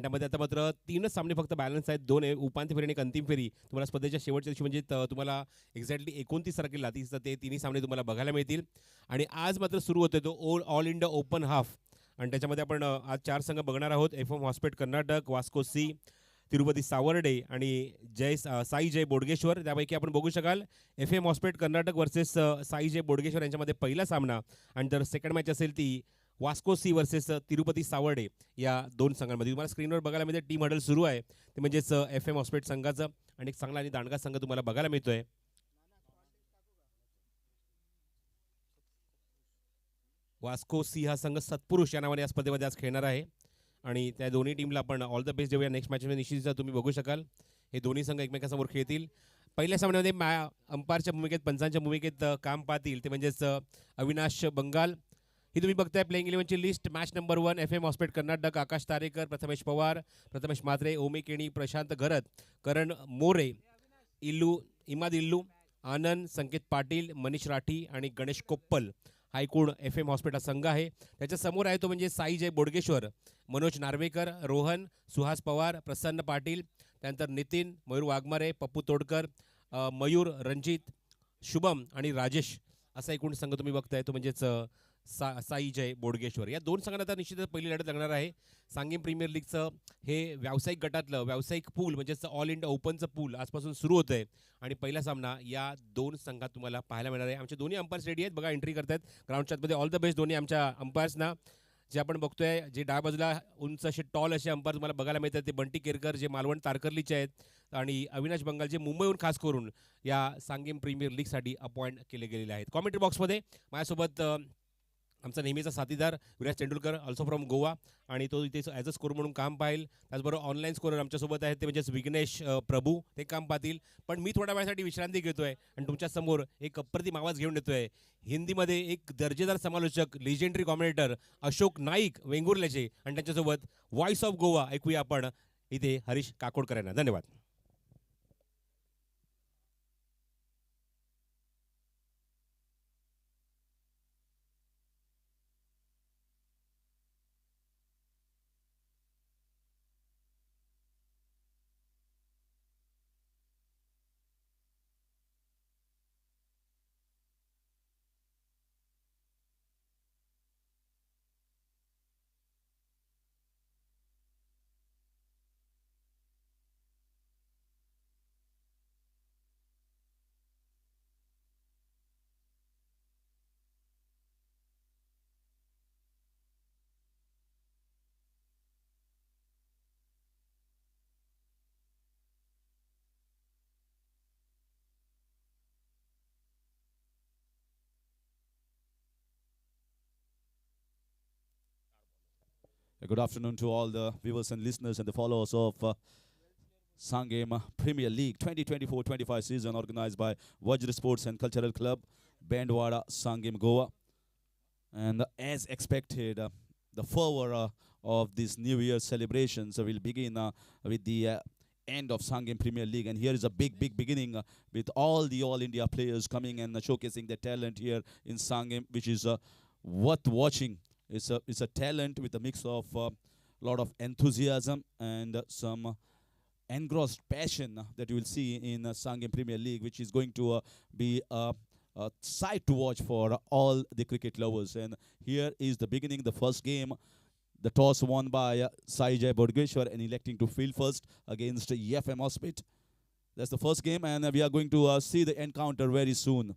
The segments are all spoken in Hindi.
त्यामध्ये आता मात्र 3च सामने फक्त बॅलन्स आहेत. 2 उपांत्य फेरी आणि एक अंतिम फेरी तुम्हाला स्पर्धेच्या शेवटच्या दिवशी म्हणजे तुम्हाला एक्झॅक्टली 29 तारखेला ते तिन्ही सामने तुम्हाला बघायला मिळतील. आणि आज मात्र सुरू होतो तो ऑल इंडिया ओपन हाफ आणि त्याच्यामध्ये आपण आज 4 संघ बघणार आहोत. FM हॉस्पेट कर्नाटक, वास्को सी, तिरुपती सावर्डे आणि साई जय बोडगेश्वर. त्यापैकी आपण बघू शकाल FM हॉस्पेट कर्नाटक वर्सेस साई जय बोडगेश्वर यांच्यामध्ये पहिला सामना आणि जर सेकंड मॅच असेल ती वास्को सी वर्सेस तिरुपती सावर्डे या दोन संघांमध्ये. तुम्हाला स्क्रीनवर बघायला मिळते टीम हडल सुरू आहे ते म्हणजेच FM हॉस्पेट संघाचं आणि एक चांगला आणि दांडगा संघ तुम्हाला बघायला मिळतोय. वास्को सी हा संघ सत्पुरुष या नावाने या स्पर्धेमध्ये आज खेळणार आहे आणि त्या दोन्ही टीमला आपण ऑल द बेस्ट देऊया. नेक्स्ट मॅचमध्ये निश्चितच तुम्ही बघू शकाल हे दोन्ही संघ एकमेकांसमोर खेळतील. पहिल्या सामन्यामध्ये अंपायरच्या भूमिकेत पंचांच्या भूमिकेत काम पाहतील ते म्हणजेच अविनाश बंगाल. ही तुम्ही बघताय प्लेइंग 11ची list. Match number 1 FM Hospet Karnataka, Akash Tarekar, Prathamesh Pawar, Prathamesh Mhatre, Omi Keni, Prashant Gharat, Karan More, Imad Illu, Anand, Sanket Patil, Manish Rathi आणि गणेश कोप्पल हा एकूण FM हॉस्पिटल संघ आहे. त्याच्या समोर आहे तो म्हणजे साई जय बोडगेश्वर, मनोज नार्वेकर, रोहन, सुहास पवार, प्रसन्न पाटील, त्यानंतर नितीन, मयूर वाघमारे, पप्पू तोडकर, मयूर, रणजित, शुभम आणि राजेश असा एकूण संघ तुम्ही बघताय तो म्हणजेच साई जय बोडगेश्वर. या दोन संघांना आता निश्चितच पहिली लढत लागणार आहे. सांगेम प्रीमियर लीगचं हे व्यावसायिक गटातलं व्यावसायिक पूल म्हणजेच ऑल इंडिया ओपनचं पूल आजपासून सुरू होतं आहे आणि पहिला सामना या दोन संघात तुम्हाला पाहायला मिळणार आहे. आमचे दोन्ही अंपायर्स रेडी आहेत बघा, एंट्री करतात ग्राउंडच्या आतमध्ये. ऑल द बेस्ट दोन्ही आमच्या अंपायर्सना. जे आपण बघतोय जे डाव्या बाजूला उंच असे टॉल असे अंपायर तुम्हाला बघायला मिळतात ते बंटी केरकर जे मालवण तारकर्लीचे आहेत आणि अविनाश बंगाल जे मुंबईहून खास करून या सांगेम प्रीमियर लीगसाठी अपॉइंट केले गेलेले आहेत. कॉमेंट्री बॉक्समध्ये माझ्यासोबत आमचा नेहमीचा साथीदार विराज तेंडुलकर ऑल्सो फ्रॉम गोवा आणि तो इथे ॲज अ स्कोर म्हणून काम पाहिल. त्याचबरोबर ऑनलाईन स्कोरर आमच्यासोबत आहेत ते म्हणजेच विघ्नेश प्रभू, ते काम पाहतील. पण मी थोड्या वेळासाठी विश्रांती घेतोय आणि तुमच्यासमोर एक अप्रतिम आवाज घेऊन येतोय. हिंदीमध्ये एक दर्जेदार समालोचक लेजेंडरी कॉमेंटेटर अशोक नाईक वेंगुर्ल्याचे आणि त्यांच्यासोबत व्हॉइस ऑफ गोवा ऐकूया आपण इथे हरीश काकोडकर यांना. धन्यवाद. Good afternoon to all the viewers and listeners and the followers of Sangam Premier League 2024-25 season organized by Vajra Sports and Cultural Club, Bandwada, Sangam, Goa. And as expected, the fervor of this New Year celebrations will begin with the end of Sangam Premier League. And here is a big beginning with all the All India players coming and showcasing their talent here in Sangam, which is worth watching. It's a talent with a mix of a lot of enthusiasm and some engrossed passion that you will see in Sangam Premier League, which is going to be a sight to watch for all the cricket lovers. And here is the beginning, the first game. The toss won by Sai Jai Bodgeshwar and electing to field first against FM Hospit. That's the first game, and we are going to see the encounter very soon.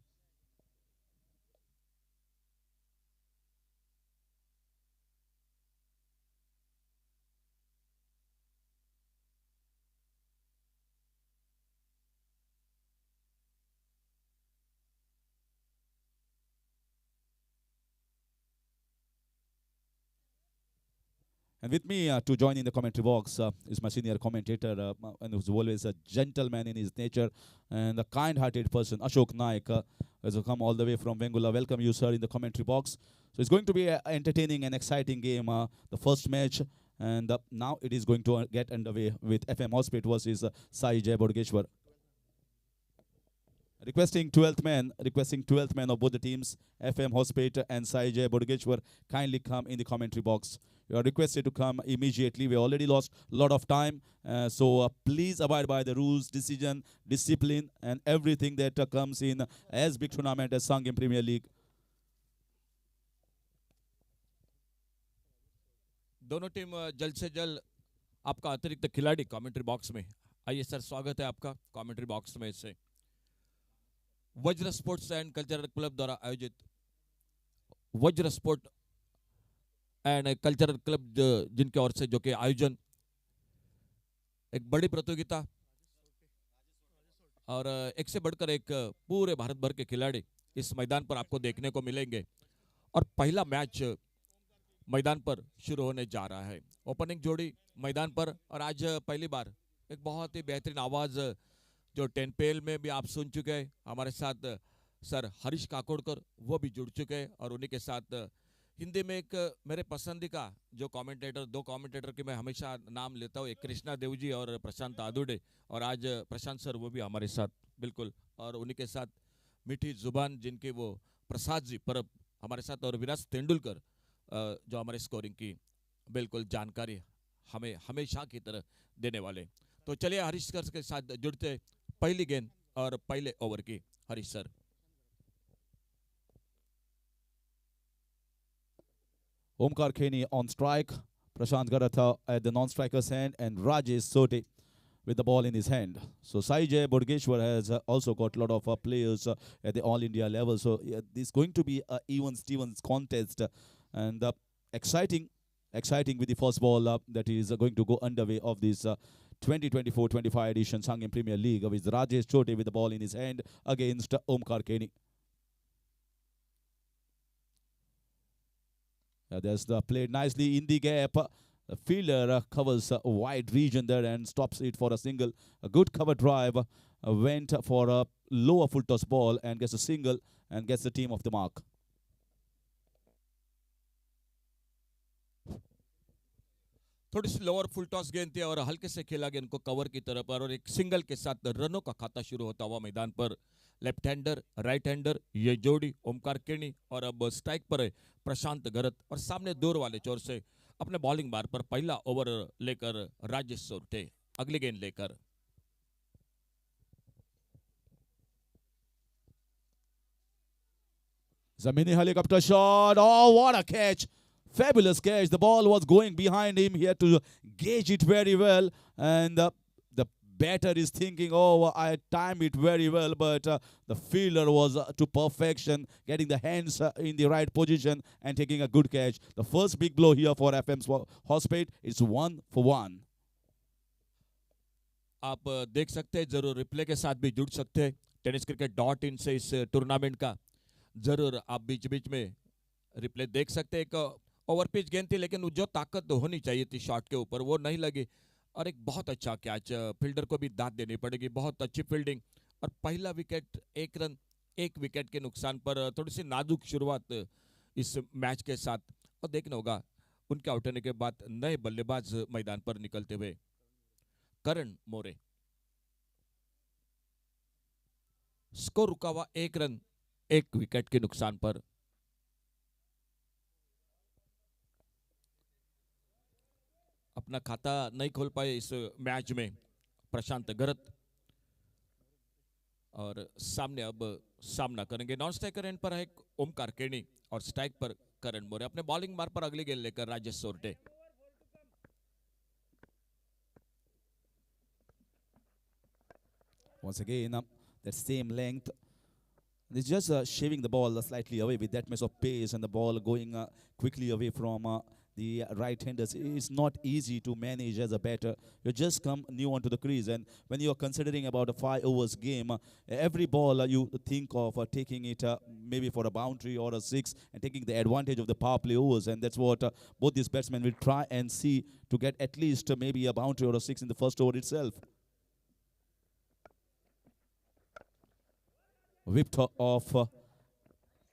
And with me to join in the commentary box is my senior commentator and who's always a gentleman in his nature and a kind-hearted person, Ashok Naik, has come all the way from Vengula. Welcome you, sir, in the commentary box. So it's going to be an entertaining and exciting game, the first match, and now it is going to get underway with FM Hospit versus Sai Jai Bodgeshwar. Requesting 12th man of both the teams, FM Hospate and Saijay Bodgeshwar, kindly come in the commentary box. You are requested to come immediately. We already lost a lot of time, so please abide by the rules, decision, discipline, and everything that comes in as big tournament as Sangam Premier League. दोनों टीम जल्द से जल्द आपका अतिरिक्त खिलाड़ी कमेंट्री बॉक्स में आइए सर, स्वागत है आपका कमेंट्री बॉक्स में से वज्र स्पोर्ट्स एंड कल्चरल क्लब द्वारा आयोजित वज्र स्पोर्ट एंड कल्चरल क्लब जिनके ओर से जो कि आयोजन एक बड़ी प्रतियोगिता और एक से बढ़कर एक पूरे भारत भर के खिलाड़ी इस मैदान पर आपको देखने को मिलेंगे और पहला मैच मैदान पर शुरू होने जा रहा है। ओपनिंग जोड़ी मैदान पर और आज पहली बार एक बहुत ही बेहतरीन आवाज जो टेनपेल में भी आप सुन चुके हैं, हमारे साथ सर हरीश काकोड़कर वो भी जुड़ चुके हैं और उन्हीं के साथ हिंदी में एक मेरे पसंदीदा जो कमेंटेटर, दो कमेंटेटर के मैं हमेशा नाम लेता हूँ, एक कृष्णा देव जी और प्रशांत आदुडे, और आज प्रशांत सर वो भी हमारे साथ बिल्कुल, और उन्हीं के साथ मीठी जुबान जिनके वो प्रसाद जी परब हमारे साथ, और विराट तेंदुलकर जो हमारे स्कोरिंग की बिल्कुल जानकारी हमें हमेशा की तरह देने वाले। तो चलिए हरीश सर के साथ जुड़ते पहली गेंद और पहले ओवर की। Harish sir. Omkar Keni on strike, Prashant Garatha at the non-striker's hand, and Rajesh Sote with the ball in his hand. So Saijay Bodgeshwar has also got a lot of players at the All India level. So this is going to be a even Stevens contest, and exciting with the first ball that is going to go underway of this 2024-25 edition Sangam Premier League with Rajesh Sote with the ball in his hand against Omkar Keni. There's the played nicely in the gap. The fielder covers a wide region there and stops it for a single. A good cover drive went for a lower full toss ball and gets a single and gets the team off the mark. थोड़ी सी लोअर फुल टॉस गेंद थी और हल्के से खेला गेंद को कवर की तरफ और एक सिंगल के साथ रनों का खाता शुरू होता हुआ मैदान पर। लेफ्ट हैंडर, राइट हैंडर, ये जोड़ी ओमकार केनी और अब स्ट्राइक पर है प्रशांत गरत और सामने दूर वाले चोर से अपने बॉलिंग बार पर पहला ओवर लेकर राजेश सोरटे अगली गेंद लेकर। Zamini helicopter shot. Oh, what a catch! Fabulous catch. The ball was going behind him. He had to gauge it very well. And the batter is thinking, oh, I timed it very well. But the fielder was to perfection, getting the hands in the right position and taking a good catch. The first big blow here for FM's Hospate is 1 for 1. आप देख सकते हैं, जरूर रिप्ले के साथ भी जुड़ सकते हैं tenniscricket.in से इस टूर्नामेंट का जरूर आप बीच बीच में रिप्ले देख सकते हैं। एक ओवर पिच गेंद थी लेकिन जो ताकत होनी चाहिए थी शॉट के ऊपर वो नहीं लगी और एक बहुत अच्छा कैच, फील्डर को भी दाद देनी पड़ेगी, बहुत अच्छी फील्डिंग और पहला विकेट, एक रन एक विकेट के नुकसान पर थोड़ी सी नाजुक शुरुआत इस मैच के साथ। और देखना होगा उनके आउट होने के बाद नए बल्लेबाज मैदान पर निकलते हुए। करण मोरे, स्कोर रुका हुआ 1 रन 1 विकेट के नुकसान पर। अपना खाता नहीं खोल पाए इस मैच में प्रशांत गरत और सामने अब सामना करेंगे नॉन स्ट्राइकर एंड पर है ओमकार केनी और स्ट्राइक पर करण मोरे। अपने बॉलिंग मार पर अगली गेंद लेकर Rajesh सोरटे। Once again, that same length. It's just shaving the ball slightly away with that much of pace and the ball going quickly away from the right-handers. It's not easy to manage as a batter. You just come new onto the crease, and when you're considering about a 5 overs game, every ball you think of taking it maybe for a boundary or a 6 and taking the advantage of the power play overs, and that's what both these batsmen will try and see to get at least maybe a boundary or a 6 in the first over itself. Whipped off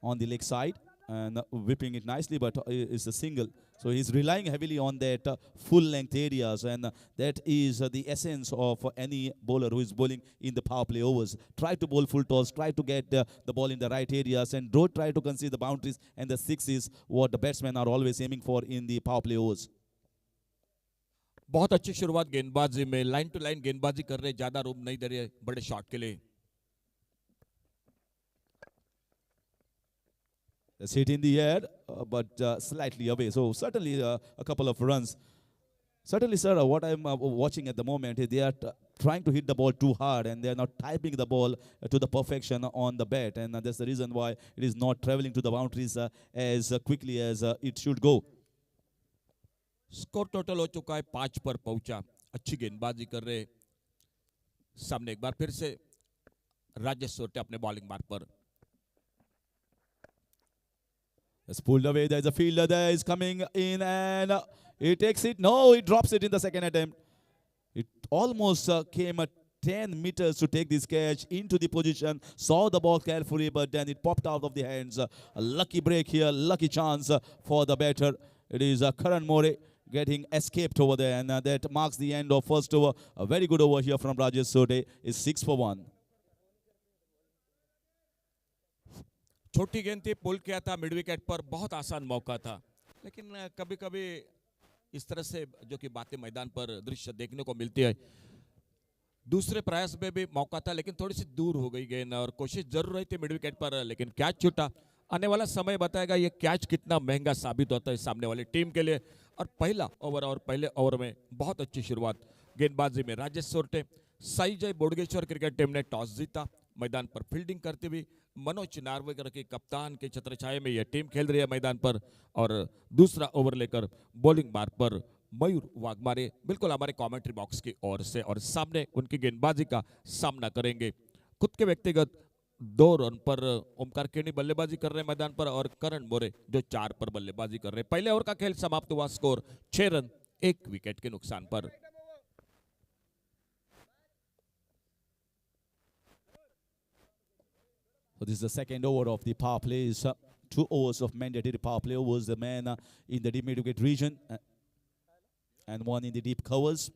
on the leg side. and whipping it nicely, but it's a single. So he's relying heavily on that full length areas, and that is the essence of any bowler who is bowling in the power play overs. Try to bowl full toss, try to get the ball in the right areas, and don't try to concede the boundaries and the sixes, what the batsmen are always aiming for in the power play overs. बहुत अच्छी शुरुआत गेंदबाजी में, लाइन टू लाइन गेंदबाजी कर रहे, ज्यादा रूम नहीं दे रहे बड़े शॉट के लिए. It's hit in the air, but slightly away. So certainly a couple of runs. Certainly, sir, what I'm watching at the moment is they are trying to hit the ball too hard, and they are not typing the ball to the perfection on the bat, and that's the reason why it is not traveling to the boundaries as quickly as it should go. Score total हो चुका है 5 पर पहुंचा. अच्छी गेंदबाजी कर रहे. सामने एक बार फिर से राजेश सोरटे अपने बॉलिंग मार्ग पर. It's pulled away. There's a fielder there. Is coming in, and he takes it. No, he drops it in the second attempt. It almost came at 10 meters to take this catch into the position. Saw the ball carefully, but then it popped out of the hands. A lucky break here, lucky chance for the batter. It is Karan More getting escaped over there, and that marks the end of first over. A very good over here from Rajesh Sote. Is 6 for 1. छोटी गेंद थी, पुल किया था मिड विकेट पर, बहुत आसान मौका था. लेकिन कभी कभी इस तरह से जो कि बातें मैदान पर दृश्य देखने को मिलती है. दूसरे प्रयास में भी मौका था, लेकिन थोड़ी सी दूर हो गई गेंद, और कोशिश जरूर रही थी मिड विकेट पर, लेकिन कैच छूटा. आने वाला समय बताएगा ये कैच कितना महंगा साबित होता है सामने वाली टीम के लिए. और पहला ओवर और पहले ओवर में बहुत अच्छी शुरुआत गेंदबाजी में राजेश सोरटे. साई जय बोडगेश्वर क्रिकेट टीम ने टॉस जीता. मैदान पर फील्डिंग करते हुए मनोज नार्वेकर के कप्तान के छत्रछाया में यह टीम खेल रही है मैदान पर. और दूसरा ओवर लेकर बॉलिंग मार्ग पर मयूर वाघमारे बिल्कुल हमारे कमेंट्री बॉक्स की ओर से, और सामने उनकी गेंदबाजी का सामना करेंगे. खुद के व्यक्तिगत 2 रन पर ओमकार केनी बल्लेबाजी कर रहे हैं मैदान पर, और करण मोरे जो 4 पर बल्लेबाजी कर रहे हैं. पहले ओवर का खेल समाप्त हुआ. स्कोर 6 रन 1 विकेट के नुकसान पर. So this is the second over of the power plays. 2 overs of mandatory power play overs. The man in the deep mid-wicket region and 1 in the deep covers.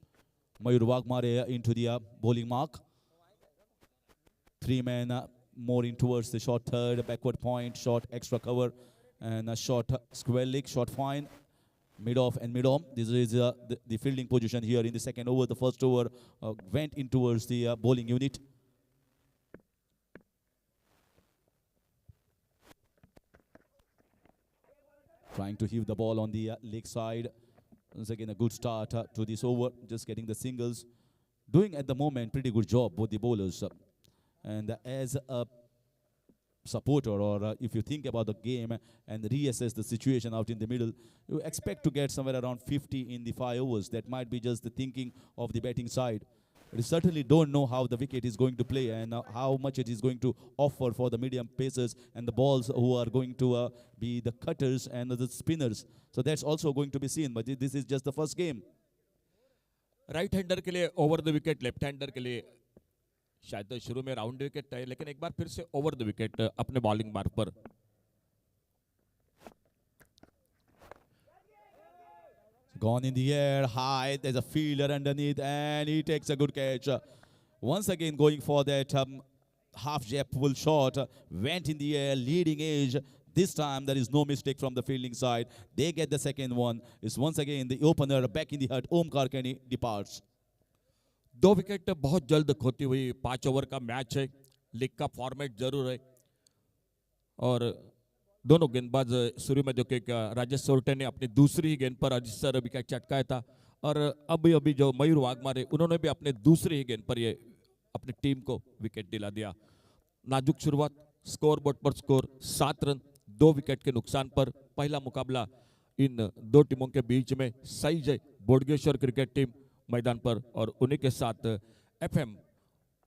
Mayur Wagmare into the bowling mark. 3 men more in towards the short third, backward point, short extra cover, and a short square leg, short fine, mid-off and mid-on. This is the fielding position here in the second over. The first over went in towards the bowling unit. Trying to heave the ball on the leg side. Once again, a good start to this over. Just getting the singles. Doing at the moment pretty good job, both the bowlers. And as a supporter, or if you think about the game and reassess the situation out in the middle, you expect to get somewhere around 50 in the 5 overs. That might be just the thinking of the batting side. But you certainly don't know how the wicket is going to play and how much it is going to offer for the medium pacers and the balls who are going to be the cutters and the spinners. So that's also going to be seen. But this is just the first game. Right hander के लिए over the wicket, left hander के लिए शायद शुरू में राउंड विकेट है, लेकिन एक बार फिर से ओवर द विकेट अपने बॉलिंग मार्ग पर. Gone in the air, high, there's a fielder underneath, and he takes a good catch. Once again going for that half jab pull shot, went in the air, leading edge. This time there is no mistake from the fielding side. They get the second one. It's once again the opener back in the hut. Omkar Kenny departs. 2 wicket बहुत जल्द खोती हुई. 5 ओवर का मैच है, लीग का फॉर्मेट जरूर है, और दोनों गेंदबाज शुरू में जो कि राजेश सोरटे ने अपनी दूसरी ही गेंद पर अजिसर विकेट चटकाया था, और अभी जो मयूर वाघमारे उन्होंने भी अपने दूसरी ही गेंद पर ये अपनी टीम को विकेट दिला दिया. नाजुक शुरुआत. स्कोर बोर्ड पर स्कोर 7 रन 2 विकेट के नुकसान पर. पहला मुकाबला इन 2 टीमों के बीच में. साई जय बोडगेश्वर क्रिकेट टीम मैदान पर, और उन्हीं के साथ FM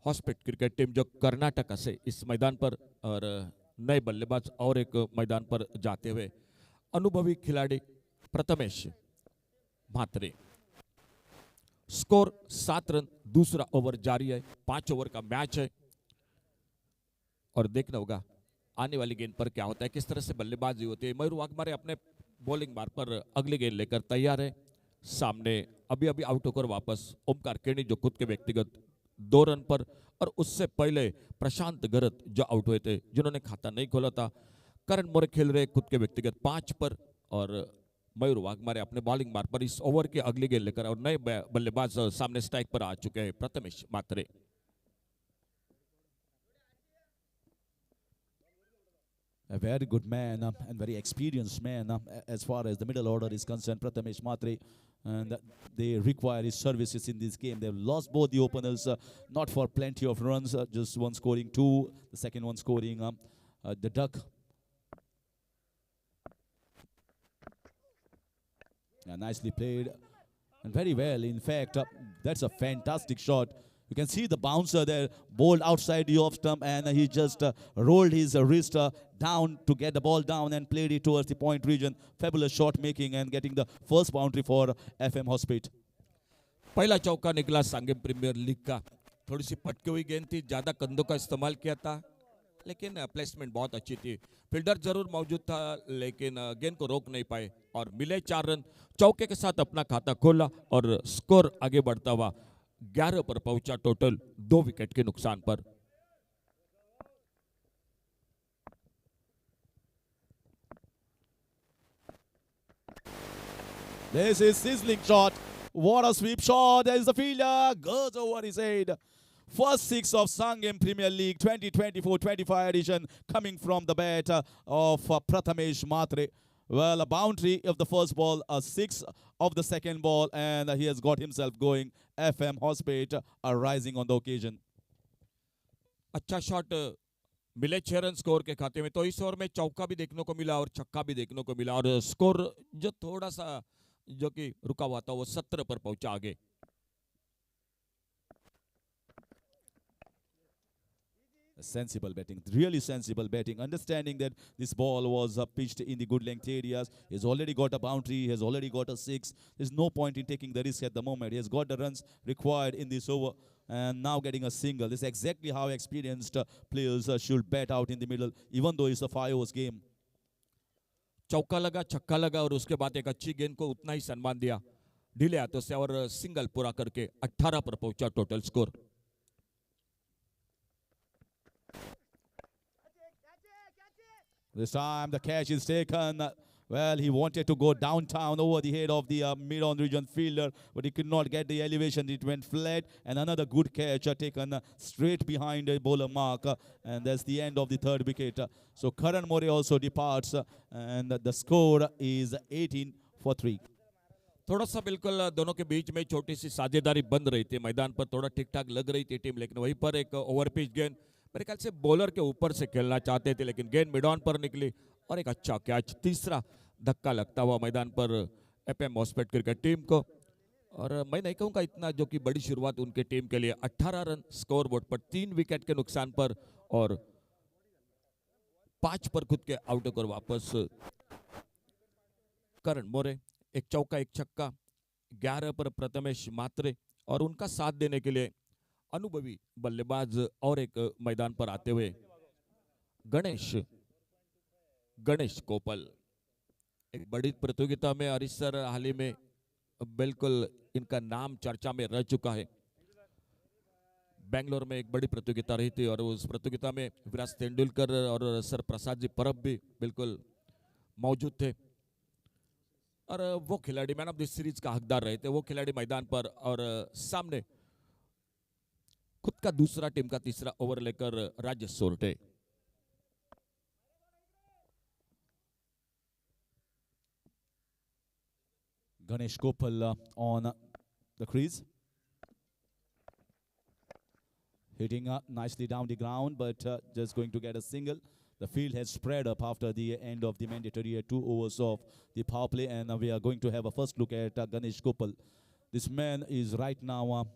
हॉस्पिट क्रिकेट टीम जो कर्नाटक से इस मैदान पर, और नए बल्लेबाज और एक मैदान पर जाते हुए अनुभवी खिलाड़ी प्रथमेश म्हात्रे. Score 7 run. दूसरा ओवर जारी है. 5 ओवर का मैच है, और देखना होगा आने वाली गेंद पर क्या होता है, किस तरह से बल्लेबाजी होती है। मयूर वाघमारे अपने बॉलिंग मार्ग पर अगली गेंद लेकर तैयार है। सामने अभी अभी आउट होकर वापस ओमकार केनी जो खुद के व्यक्तिगत 2 रन पर, और उससे पहले प्रशांत गरत जो आउट हुए थे, जिन्होंने खाता नहीं खोला था। करण मोरे खेल रहे खुद के व्यक्तिगत 5 पर, और मयूर वाघमारे अपने बॉलिंग मार्ग पर इस ओवर की अगली गेंद लेकर, और नए बल्लेबाज सामने स्ट्राइक पर आ चुके हैं, प्रथमेश मात्रे। A very good man and very experienced man as far as the middle order is concerned, Prathamesh Matre. And they require his services in this game. They've lost both the openers, not for plenty of runs, just one scoring 2, the second one scoring the duck. Yeah, nicely played and very well. In fact, that's a fantastic shot. You can see the bouncer there, bowled outside the off stump, and he just rolled his wrist down to get the ball down and played it towards the point region. Fabulous shot making and getting the first boundary for FM Hospit. पहला चौका निकला सांगे प्रीमियर लीग का। थोड़ी सी पटकी हुई गेंद थी, ज्यादा कंधों का इस्तेमाल किया था, लेकिन प्लेसमेंट बहुत अच्छी थी। फील्डर जरूर मौजूद था, लेकिन गेंद को रोक नहीं पाए और मिले 4 रन। चौके के साथ अपना खाता खोला और स्कोर आगे बढ़ता हुआ 11 पर पहुंचा, टोटल 2 विकेट के नुकसान पर। This is sizzling shot. What a sweep shot. There is the fielder. Goes over his head. First 6 of Sangam Premier League 2024-25 edition coming from the bat of Prathamesh Matre. Well, a boundary of the first ball, a 6 of the second ball, and he has got himself going. FM Hospit are rising on the occasion. अच्छा शॉट मिले 6 रन स्कोर के खाते में। तो इस ओवर में चौका भी देखने को मिला और छक्का भी देखने को मिला, और स्कोर जो थोड़ा सा जो कि रुका हुआ था वो 17 पर पहुंचा आगे। Sensible batting, really sensible batting, understanding that this ball was pitched in the good length areas. He's already got a boundary, he has already got a 6. There's no point in taking the risk at the moment. He has got the runs required in this over and now getting a single. This is exactly how experienced players should bat out in the middle, even though it's a 5 overs game. चौका लगा, छक्का लगा, और उसके बाद एक अच्छी गेंद को उतना ही सम्मान दिया ढीले हाथों से, और सिंगल पूरा करके 18 पर पहुंचा total score. This time the catch is taken. Well, he wanted to go downtown over the head of the mid-on region fielder, but he could not get the elevation. It went flat, and another good catch taken straight behind the bowler mark, and that's the end of the 3rd wicket. So Karan More also departs, and the score is 18 for 3. थोड़ा सा बिल्कुल दोनों के बीच में छोटी सी साझेदारी बन रही थी, मैदान पर थोड़ा ठीक ठाक लग रही थी टीम, लेकिन वहीं पर एक ओवर पिच गेंद मेरे ख्याल से बॉलर के ऊपर से खेलना चाहते थे, लेकिन गेंद मिड ऑन पर निकली और एक अच्छा कैच। तीसरा धक्का लगता हुआ मैदान पर एफएम हॉस्पिट क्रिकेट टीम को, और मैं नहीं कहूँगा इतना जो कि बड़ी शुरुआत उनके टीम के लिए। 18 रन स्कोर बोर्ड पर, 3 विकेट के नुकसान पर, और 5 पर खुद के आउट होकर वापस करण मोरे। एक चौका, एक छक्का, 11 पर प्रथमेश मात्रे, और उनका साथ देने के लिए अनुभवी बल्लेबाज और एक मैदान पर आते हुए गणेश कोपल। एक बड़ी प्रतियोगिता में हरीश सर हाल ही में बिल्कुल इनका नाम चर्चा में रह चुका है। बेंगलोर में एक बड़ी प्रतियोगिता रही थी, और उस प्रतियोगिता में विराट तेंदुलकर और सर प्रसाद जी परब भी बिल्कुल मौजूद थे, और वो खिलाड़ी मैन ऑफ द सीरीज का हकदार रहे थे। वो खिलाड़ी मैदान पर, और सामने खुद का दूसरा टीम का तीसरा ओवर लेकर Rajesh सोरटे। Ganesh Gopal on the crease. Hitting nicely down the ground, but just going to get a single. The field has spread up after the end of the mandatory 2 overs of the power play, and we are going to have a first look at Ganesh Gopal. This man is right now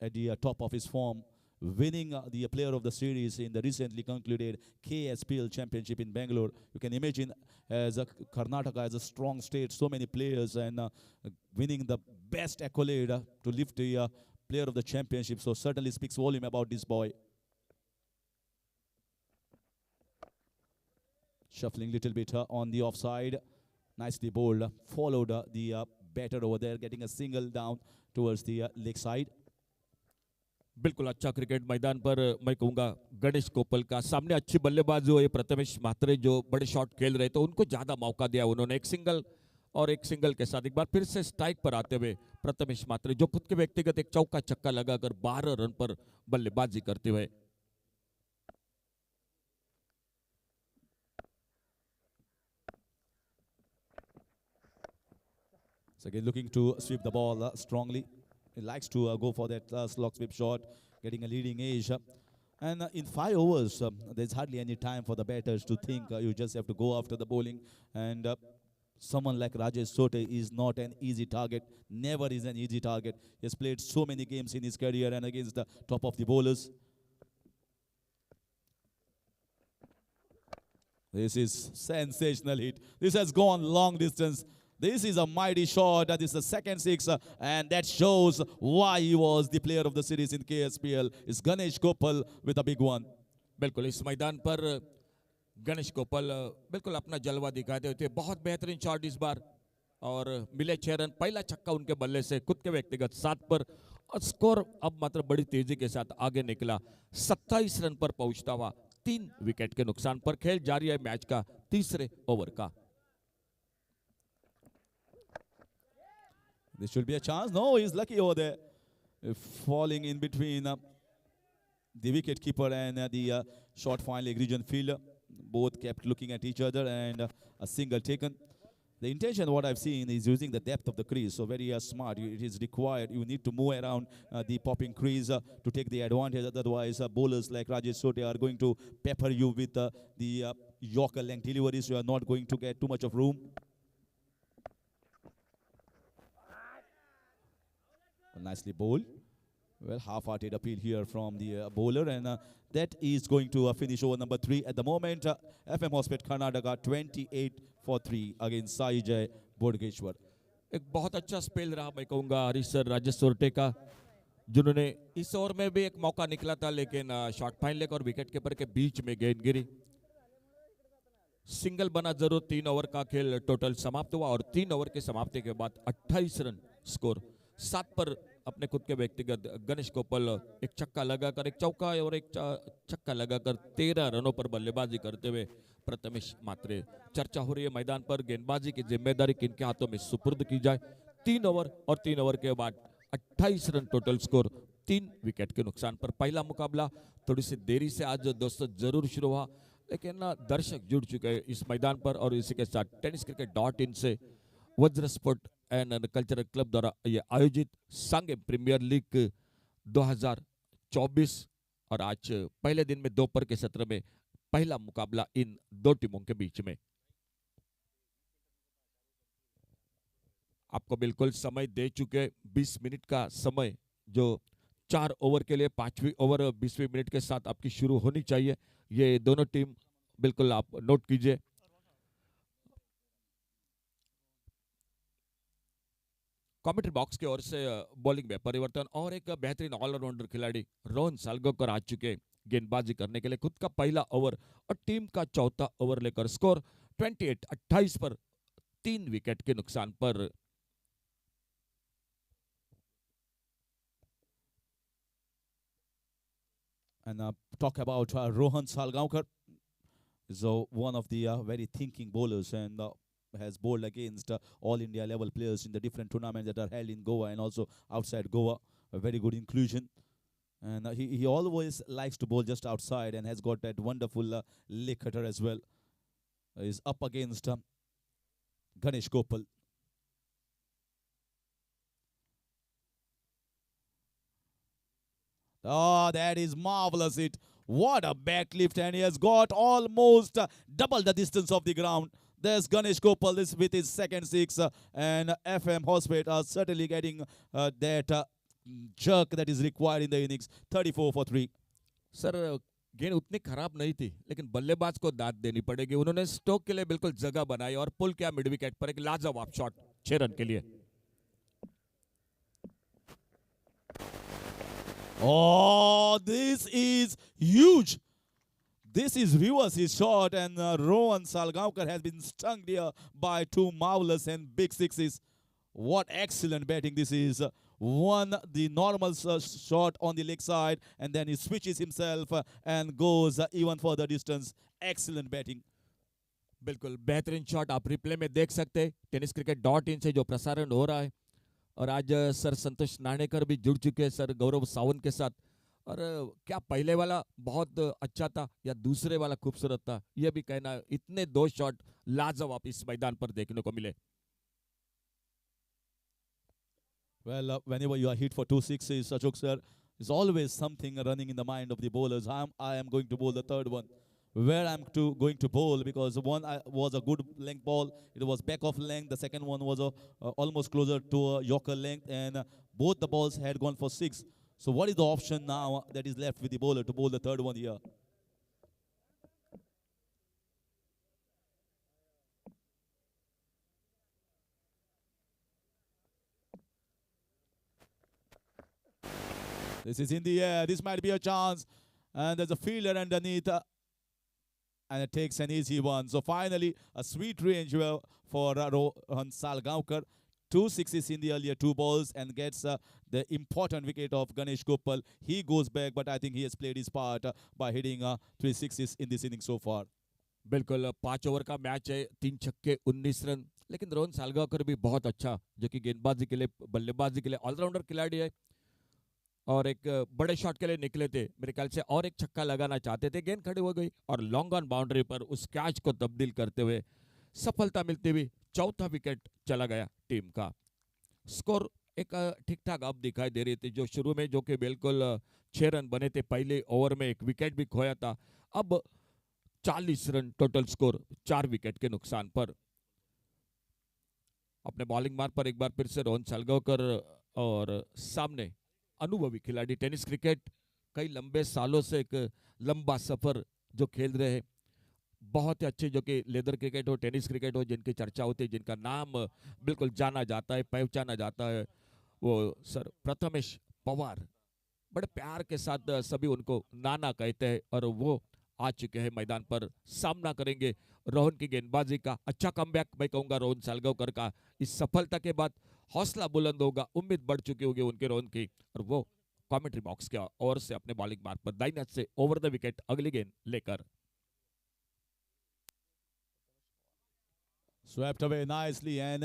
at the top of his form, winning the player of the series in the recently concluded KSPL championship in Bangalore. You can imagine, as Karnataka as a strong state, so many players, and winning the best accolade to lift the player of the championship. So certainly speaks volume about this boy. Shuffling little bit on the offside. Nicely bowled. Followed the batter over there, getting a single down towards the leg side. बिल्कुल अच्छा क्रिकेट मैदान पर मैं कहूँगा गणेश कोपल का सामने अच्छी बल्लेबाज जो ये प्रथमेश मात्रे जो बड़े शॉट खेल रहे थे उनको ज्यादा मौका दिया उन्होंने एक सिंगल के साथ एक बार फिर से स्ट्राइक पर आते हुए प्रथमेश मात्रे जो खुद के व्यक्तिगत एक चौका छक्का लगाकर 12 रन पर बल्लेबाजी करते हुए So again looking to sweep the ball strongly. He likes to go for that slog sweep shot, getting a leading edge. And in 5 overs, there's hardly any time for the batters to think. You just have to go after the bowling. And someone like Rajesh Sote is not an easy target, never is an easy target. He has played so many games in his career and against the top of the bowlers. This is sensational hit. This has gone long distance. This is a mighty shot. This is the second six, and that shows why he was the player of the series in KSPL. It's Ganesh Gopal with a big one. बिल्कुल इस मैदान पर गणेश गोपाल बिल्कुल अपना जलवा दिखाते हुए बहुत बेहतरीन शॉट इस बार और मिले 6 रन पहला छक्का उनके बल्ले से खुद के व्यक्तिगत 7 पर और स्कोर अब मात्र बड़ी तेजी के साथ आगे निकला 27 रन पर पहुंचता हुआ 3 विकेट के नुकसान पर खेल जारी है मैच का तीसरे ओवर का This should be a chance. No, he's lucky over there. Falling in between the wicket keeper and the short fine leg region fielder. Both kept looking at each other and a single taken. The intention, what I've seen, is using the depth of the crease. So very smart. It is required. You need to move around the popping crease to take the advantage. Otherwise, bowlers like Rajesh Sote are going to pepper you with the Yorker length deliveries. You are not going to get too much of room. Nicely bowled. Well, half-hearted appeal here from the bowler, and that is going to finish over number 3 at the moment. FM Hospital Karnataka 28 for 3 against Sai Jai Bodgeshwar. एक बहुत अच्छा स्पेल रहा मैं कहूँगा हरीश सर राजेश सोरटे का जिन्होंने इस ओवर में भी एक मौका निकला था लेकिन शॉर्ट फाइन लेग और विकेट कीपर के बीच में गेंद गिरी सिंगल बना जरूर 3 ओवर का खेल टोटल समाप्त हुआ और 3 ओवर के समाप्ति के बाद 28 रन स्कोर 7 पर अपने खुद के व्यक्तिगत गणेश गोपाल एक छक्का लगाकर एक चौका और एक छक्का लगाकर 13 रनों पर बल्लेबाजी करते हुए प्रथमेश मात्रे चर्चा हो रही है मैदान पर गेंदबाजी की जिम्मेदारी किनके हाथों में सुपुर्द की जाए 3 ओवर और 3 ओवर के बाद 28 रन टोटल स्कोर 3 विकेट के नुकसान पर पहला मुकाबला थोड़ी सी देरी से आज दोस्तों जरूर शुरू हुआ लेकिन दर्शक जुड़ चुके हैं इस मैदान पर और इसी के साथ tenniscricket.in से वज्र स्पोर्ट एंड कल्चरल क्लब द्वारा ये आयोजित सांगेम प्रीमियर लीग 2024 और आज पहले दिन में दोपहर के सत्र में पहला मुकाबला इन दो टीमों के बीच में आपको बिल्कुल समय दे चुके 20 मिनट का समय जो 4 ओवर के लिए 5वीं ओवर 20वीं मिनट के साथ आपकी शुरू होनी चाहिए ये दोनों टीम बिल्कुल आप नोट कीजिए कमेंट्री बॉक्स की ओर से बॉलिंग में परिवर्तन और एक बेहतरीन ऑलराउंडर खिलाड़ी रोहन सालगांवकर आ चुके गेंदबाजी करने के लिए खुद का पहला ओवर और टीम का चौथा ओवर लेकर स्कोर 28 पर 3 विकेट के नुकसान पर And talk about Rohan Salgaonkar. So one of the very thinking bowlers and has bowled against all India level players in the different tournaments that are held in Goa and also outside Goa. A very good inclusion. And he always likes to bowl just outside and has got that wonderful leg cutter as well. Is up against Ganesh Gopal. Oh, that is marvelous hit. What a backlift, and he has got almost double the distance of the ground. There's Ganesh Gopal with his second six, and FM Hospital are certainly getting that jerk that is required in the innings. 34 for 3. Sir गेंद उतनी खराब नहीं थी लेकिन बल्लेबाज को दाद देनी पड़ेगी उन्होंने स्टोक के लिए बिल्कुल जगह बनाई और पुल किया मिड विकेट पर एक लाजवाब शॉट 6 रन के लिए Oh, this is huge. This is reverse shot, and Rohan Salgaonkar has been stung here by two marvelous and big sixes. What excellent batting this is. One, the normal shot on the leg side, and then he switches himself and goes even further distance. Excellent batting. बिल्कुल बेहतरीन शॉट आप रिप्ले में देख सकते हैं tenniscricket.in से जो प्रसारण हो रहा है। और आज सर संतोष नाणेकर भी जुड़ चुके हैं सर गौरव सावंत के साथ। और क्या पहले वाला बहुत अच्छा था या दूसरे वाला खूबसूरत था, यह भी कहना। इतने दो शॉट लाजवाब इस मैदान पर देखने को मिले। Well, whenever you are hit for 2 sixes, Ashok sir, there's always something running in the mind of the bowlers. I am going to bowl the third one. Where I'm going to bowl, because one was a good length ball. It was back of length. The second one was almost closer to a Yorker length, and both the balls had gone for 6. So what is the option now that is left with the bowler to bowl the third one here? This is in the air. This might be a chance. And there's a fielder underneath. And it takes an easy one. So finally, a sweet range for Rohan Salgaonkar. 2 sixes in the earlier 2 balls and gets the important wicket of Ganesh Gopal. He goes back, but I think he has played his part by hitting 3 sixes in this inning so far. बिल्कुल 5 ओवर का मैच है, 3 छक्के 19 रन। लेकिन रोहन सालगांवकर भी बहुत अच्छा, जो कि गेंदबाजी के लिए बल्लेबाजी के लिए ऑलराउंडर खिलाड़ी है। और एक बड़े शॉट के लिए निकले थे, मेरे ख्याल से और एक छक्का लगाना चाहते थे, गेंद खड़ी हो गई और लॉन्ग ऑन बाउंड्री पर उस कैच को तब्दील करते हुए सफलता मिलती हुई चौथा विकेट चला गया टीम का। स्कोर एक ठीक ठाक अब दिखाई दे रही थी, जो शुरू में जो कि बिल्कुल 6 रन बने थे, पहले ओवर में एक विकेट भी खोया था। अब 40 रन टोटल स्कोर 4 विकेट के नुकसान पर। अपने बॉलिंग मार्ग पर एक बार फिर से रोहन सालगांवकर और सामने अनुभवी खिलाड़ी। टेनिस क्रिकेट कई लंबे सालों से एक लंबा सफर जो खेल रहे हैं, बहुत ही अच्छे, जो कि लेदर क्रिकेट हो, टेनिस क्रिकेट हो, जिनकी चर्चा होती है, जिनका नाम बिल्कुल जाना जाता है, पहचाना जाता है, वो सर प्रथमेश पवार। बड़े प्यार के साथ सभी उनको नाना कहते हैं और वो आ चुके हैं मैदान पर। सामना करेंगे रोहन की गेंदबाजी का। अच्छा कमबैक मैं कहूँगा रोहन सालगांवकर का। इस सफलता के बाद हौसला बुलंद होगा, उम्मीद बढ़ चुकी होगी उनके रोहन की, और वो कमेंट्री बॉक्स के ओर से अपने बॉलिंग मार्ग पर दाईं हाथ से ओवर द विकेट अगली गेंद लेकर। Swept away nicely and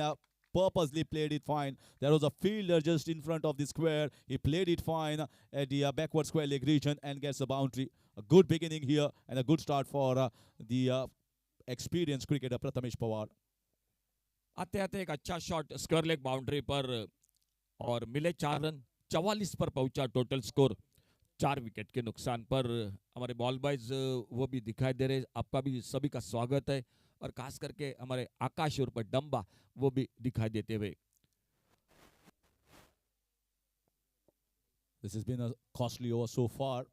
purposely played it fine. There was a fielder just in front of the square. He played it fine at the backward square leg region and gets a boundary. A good beginning here and a good start for the experienced cricketer Prathamesh Pawar. आते आते एक अच्छा शॉट स्क्वायर लेग बाउंड्री पर और मिले 4 रन। 44 पर पहुंचा टोटल स्कोर 4 विकेट के नुकसान पर। हमारे बॉल बॉयज वो भी दिखाई दे रहे, आपका भी सभी का स्वागत है, और खास करके हमारे आकाश और पर डंबा वो भी दिखाई देते हुए। This has been a costly over so far.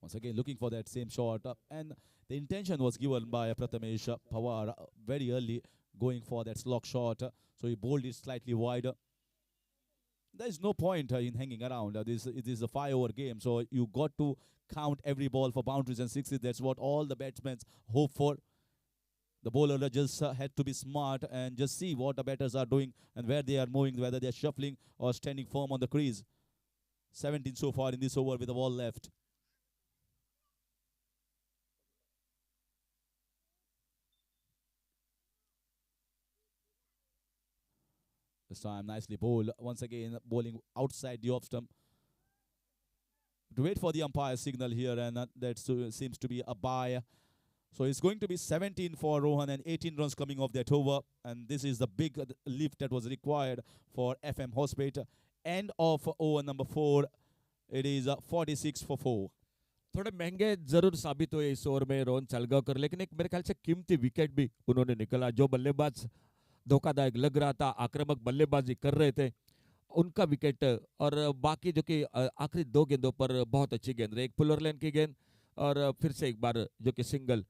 Once again looking for that same shot and the intention was given by Prathamesh Pawar very early, going for that slog shot. So he bowled it slightly wider. There is no point in hanging around. It is a 5-over game, so you got to count every ball for boundaries and sixes. That's what all the batsmen hope for. The bowler just had to be smart and just see what the batters are doing and where they are moving, whether they are shuffling or standing firm on the crease. 17 so far in this over with a ball left. This time nicely bowled. Once again bowling outside the off stump. To wait for the umpire signal here, and that seems to be a bye. So it's going to be 17 for Rohan and 18 runs coming off that over. And this is the big lift that was required for FM Hospate. End of over number 4. It is 46 for 4. थोड़े महंगे जरूर साबित हुए इस ओवर में रोहन सालगांवकर, लेकिन एक मेरे ख्याल से कीमती विकेट भी उन्होंने निकला। जो बल्लेबाज धोखादायक लग रहा था, आक्रामक बल्लेबाजी कर रहे थे, उनका विकेट, और बाकी जो कि आखिरी 2 गेंदों पर बहुत अच्छी गेंद रही। एक पुलर लेन की गेंद और फिर से एक बार जो कि सिंगल।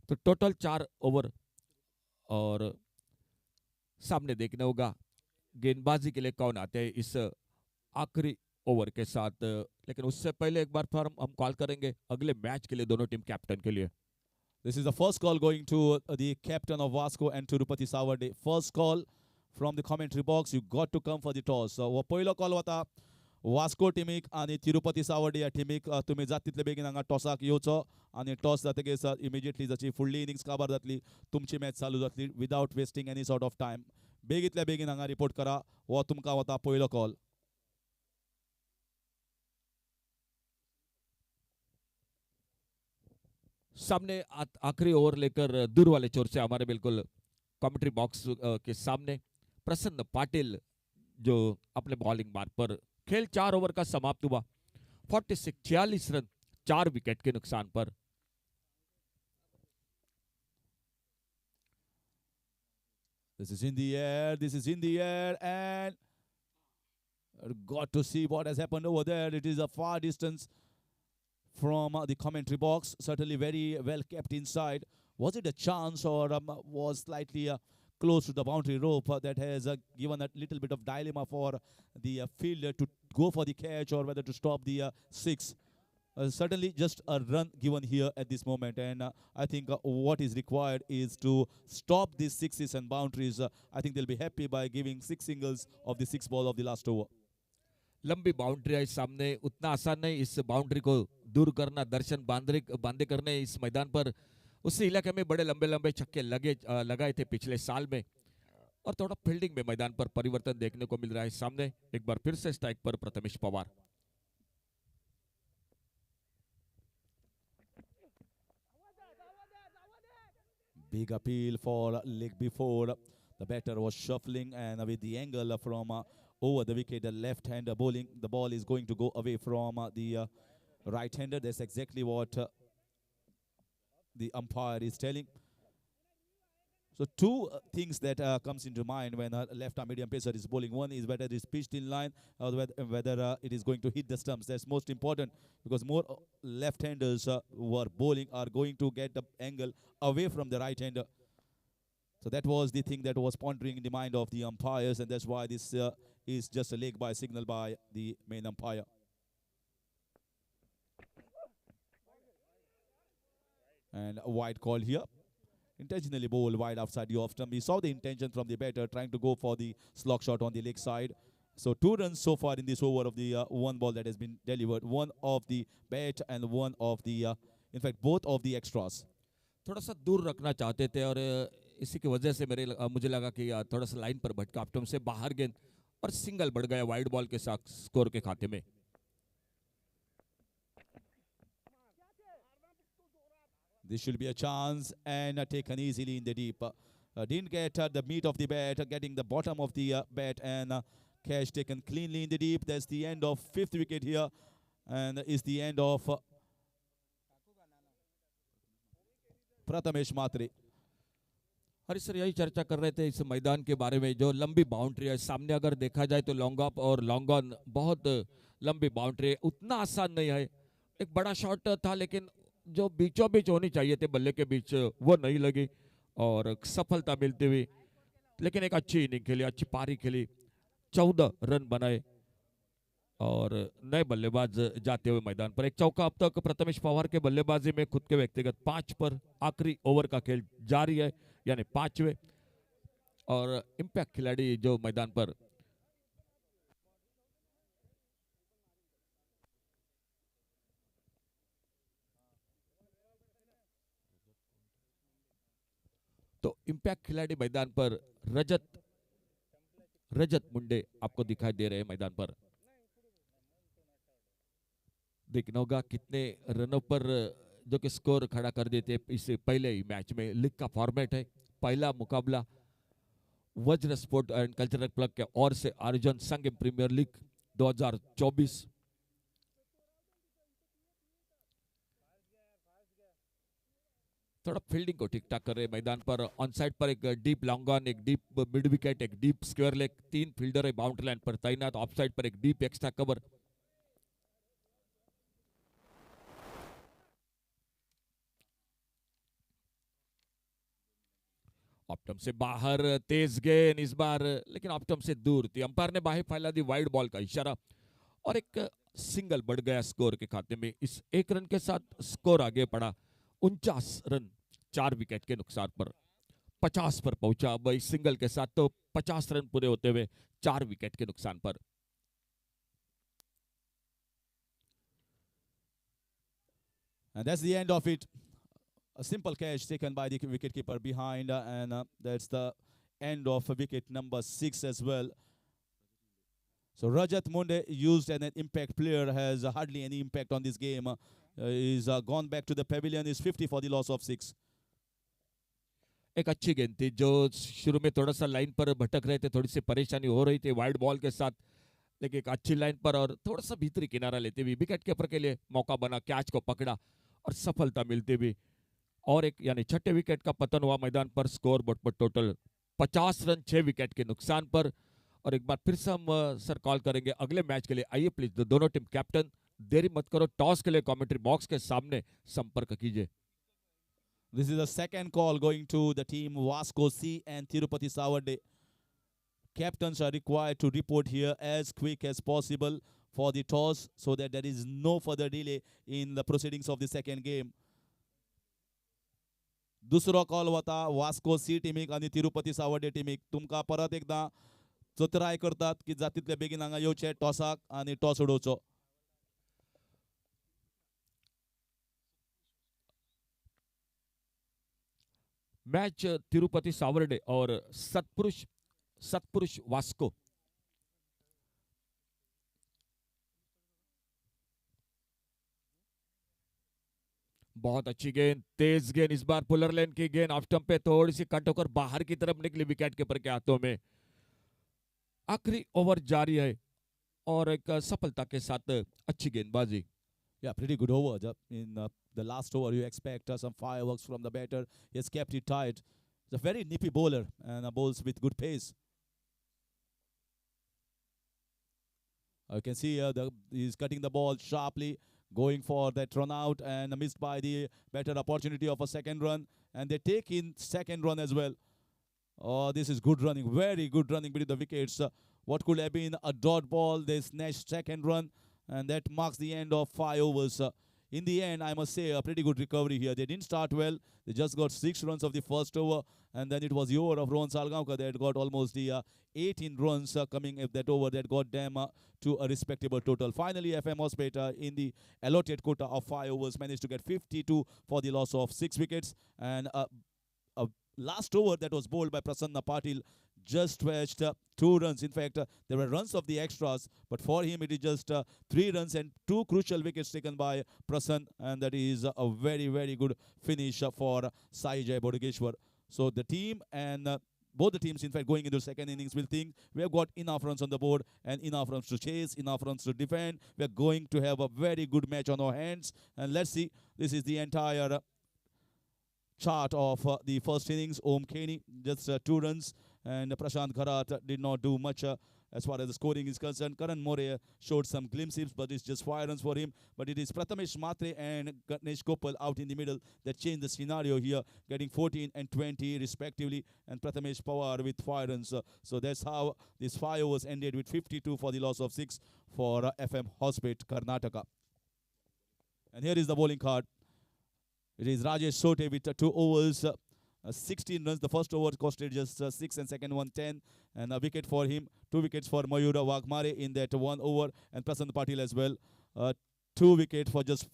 तो टोटल 4 ओवर, और सामने देखना होगा गेंदबाजी के लिए कौन आते हैं इस आखिरी ओवर के साथ। लेकिन उससे पहले एक बार फिर हम कॉल करेंगे अगले मैच के लिए दोनों टीम कैप्टन के लिए। This is the first call going to the captain of Vasco and Tirupati Savade. First call from the commentary box. You got to come for the toss. So पहिलो कॉल होता वास्को टिमीक आणि तिरुपती सावड्डे या टिमीक तुम्ही जात तितले बेगीन हांगा टॉसाक येवचो आणि टॉस जातकीच इमिजिएटली जाची फुडली इनिंग्स काबार जातली तुमची मॅच चालू जातली without wasting any sort of time. बेगीतल्या बेगीन हांगा रिपोर्ट करा. हो तुमकां वता पहिलो कॉल. सामने आखिरी ओवर लेकर दूर वाले छोर से हमारे बिल्कुल कमेंट्री बॉक्स के सामने प्रसन्न पाटिल जो अपने बॉलिंग मार्ग पर खेल 4 ओवर का समाप्त हुआ 46 रन 4 विकेट के नुकसान पर। This is in the air. This is in the air, and got to see what has happened over there. It is a far distance from the commentary box. Certainly very well kept inside. Was it a chance or was slightly close to the boundary rope that has given a little bit of dilemma for the fielder to go for the catch or whether to stop the six? Certainly just a run given here at this moment, and I think what is required is to stop these sixes and boundaries. I think they'll be happy by giving 6 singles of the 6 ball of the last over. लंबी बाउंड्री है सामने, उतना आसान नहीं इस बाउंड्री को दूर करना। दर्शन बांधे करने इस मैदान पर उस इलाके में बड़े लंबे लंबे छक्के लगाए थे पिछले साल में, और थोड़ा फील्डिंग में मैदान पर परिवर्तन देखने को मिल रहा है। सामने एक बार फिर से स्ट्राइक पर Prathamesh Pawar. Big appeal for leg before. The batter was shuffling, and with the angle from over the wicket, the left-hander bowling, the ball is going to go away from the right-hander. That's exactly what the umpire is telling. So two things that comes into mind when a left-arm medium pacer is bowling. One is whether it is pitched in line or whether it is going to hit the stumps. That's most important, because more left-handers who are bowling are going to get the angle away from the right-hander. So that was the thing that was pondering in the mind of the umpires, and that's why this is just a leg by signal by the main umpire. And a wide call here. Intentionally bowled wide outside the off stump. We saw the intention from the batter trying to go for the slog shot on the leg side. So 2 runs so far in this over of the one ball that has been delivered. One of the bat and one of the, in fact, both of the extras. थोड़ा सा दूर रखना चाहते थे, और इसी की वजह से मुझे लगा कि थोड़ा सा लाइन पर भटका, ऑफ स्टंप से बाहर गेंद और सिंगल बढ़ गया वाइड बॉल के साथ स्कोर के खाते में। This should be a chance, and taken easily in the deep. Didn't get the meat of the bat, getting the bottom of the bat, and catch taken cleanly in the deep. That's the end of 5th wicket here, and is the end of Prathamesh Matre. Hari sir यही चर्चा कर रहे थे इस मैदान के बारे में, जो लंबी बाउंड्री है सामने अगर देखा जाए तो लॉन्ग ऑफ और लॉन्ग ऑन, बहुत लंबी बाउंड्री है, उतना आसान नहीं है। एक बड़ा शॉट था, लेकिन जो बीचों बीच होनी चाहिए थे बल्ले के बीच, वो नहीं लगी और सफलता मिलती हुई। लेकिन एक अच्छी इनिंग खेली, अच्छी पारी खेली, 14 रन बनाए और नए बल्लेबाज जाते हुए मैदान पर। एक चौका अब तक प्रथमेश पवार के बल्लेबाजी में, खुद के व्यक्तिगत 5 पर। आखिरी ओवर का खेल जारी है, यानी 5वें, और इंपैक्ट खिलाड़ी जो मैदान पर तो इंपैक्ट खिलाड़ी मैदान पर रजत मुंडे आपको दिखाई दे रहे हैं मैदान पर। देखना होगा कितने रनों पर जो कि स्कोर खड़ा कर देते इस पहले ही मैच में। लीग का फॉर्मेट है, पहला मुकाबला वज्र स्पोर्ट एंड कल्चरल क्लब के ओर से अर्जुन संघ प्रीमियर लीग 2024। थोड़ा फील्डिंग को ठीक ठाक कर रहे मैदान पर। ऑन साइड पर एक डीप लॉन्ग ऑन, एक डीप मिड विकेट, एक डीप स्क्वायर लेग, 3 फील्डर है बाउंड्री लाइन पर तैनात। ऑफ साइड पर एक डीप एक्स्ट्रा कवर। ऑप्टम से बाहर तेज गेंद इस बार, लेकिन ऑप्टम से दूर थी। अंपायर ने बाहें फैला दी, वाइड बॉल का इशारा, और एक सिंगल बढ़ गया स्कोर के खाते में। इस एक रन के साथ स्कोर आगे बढ़ा 49 रन 4 विकेट के नुकसान पर 50 पर पहुंचा। अब इस सिंगल के साथ तो 50 रन पूरे होते हुए 4 विकेट के नुकसान पर। And that's the end of it. A simple catch taken by the wicketkeeper behind, and that's the end of wicket number 6 as well. So Rajat Munde, used as an impact player, has hardly any impact on this game. He's gone back to the pavilion. Is 50 for the loss of 6. एक अच्छी गेंद थी जो शुरू में थोड़ा सा लाइन पर भटक रहे थे, थोड़ी सी परेशानी हो रही थी वाइड बॉल के साथ, लेकिन एक अच्छी लाइन पर और थोड़ा सा भीतरी किनारा लेते हुए विकेट कीपर के लिए मौका बना, कैच को पकड़ा और सफलता मिलती हुई और एक यानी छठे विकेट का पतन हुआ मैदान पर। स्कोर बोर्ड पर टोटल 50 रन 6 विकेट के नुकसान पर। और एक बार फिर से हम सर कॉल करेंगे अगले मैच के लिए। आइए प्लीज दोनों टीम कैप्टन देरी मत करो, टॉस के लिए कमेंट्री बॉक्स के सामने संपर्क कीजिए। This is the second call going to the team Vasco C and Tirupati Savarde. Captains are required to report here as quick as possible for the toss so that there is no further delay in the proceedings of the second game. दुसरो कॉल होता वास्को सी टीमीक आणि तिरुपती सावर्डे टीमीक. तुमका परत एकदा चतुराय करतात की जातीतले बेगीन हांगा येवचे टॉसाक आणि टॉस उडोवचो. मैच तिरुपति सावर्डे और सतपुरुष वास्को। बहुत अच्छी गेंद, तेज गेंद, इस बार पुलर लेन की गेंद ऑफ स्टंप पे थोड़ी सी कट होकर बाहर की तरफ निकली विकेट कीपर के हाथों में। आखिरी ओवर जारी है और एक सफलता के साथ अच्छी गेंदबाजी। Yeah, pretty good over. In the last over, you expect some fireworks from the batter. He has kept it tight. He's a very nippy bowler and bowls with good pace. You can see he's cutting the ball sharply, going for that run out and missed by the better opportunity of a second run. And they take in second run as well. Oh, this is good running, very good running between the wickets. What could have been a dot ball, they snatched second run. And that marks the end of 5 overs. In the end, I must say, a pretty good recovery here. They didn't start well. They just got 6 runs of the first over. And then it was the over of Rohan Salgaonkar that got almost the 18 runs coming at that over that got them to a respectable total. Finally, FM Hospita in the allotted quota of 5 overs managed to get 52 for the loss of 6 wickets. And a last over that was bowled by Prasanna Patil just fetched 2 runs. In fact, there were runs of the extras, but for him it is just 3 runs and 2 crucial wickets taken by Prasanna, and that is a very, very good finish for Sai Jai Bodhageshwar. So the team and both the teams, in fact, going into the second innings will think we have got enough runs on the board and enough runs to chase, enough runs to defend. We are going to have a very good match on our hands, and let's see. This is the entire chart of the first innings. Om Keni just 2 runs, and Prashant Gharat did not do much as far as the scoring is concerned. Karan More showed some glimpses, but it's just 5 runs for him. But it is Prathamesh Matre and Ganesh Gopal out in the middle that changed the scenario here, getting 14 and 20 respectively, and Prathamesh Pawar with 5 runs. So that's how this 5 overs ended with 52 for the loss of 6 for FM Hospit, Karnataka. And here is the bowling card. It is Rajesh Sote with 2 overs, 16 runs. The first over costed just 6 and second one 10. And a wicket for him. 2 wickets for Mayura Wagmare in that 1 over. And Prasanna Patil as well. 2 wickets for just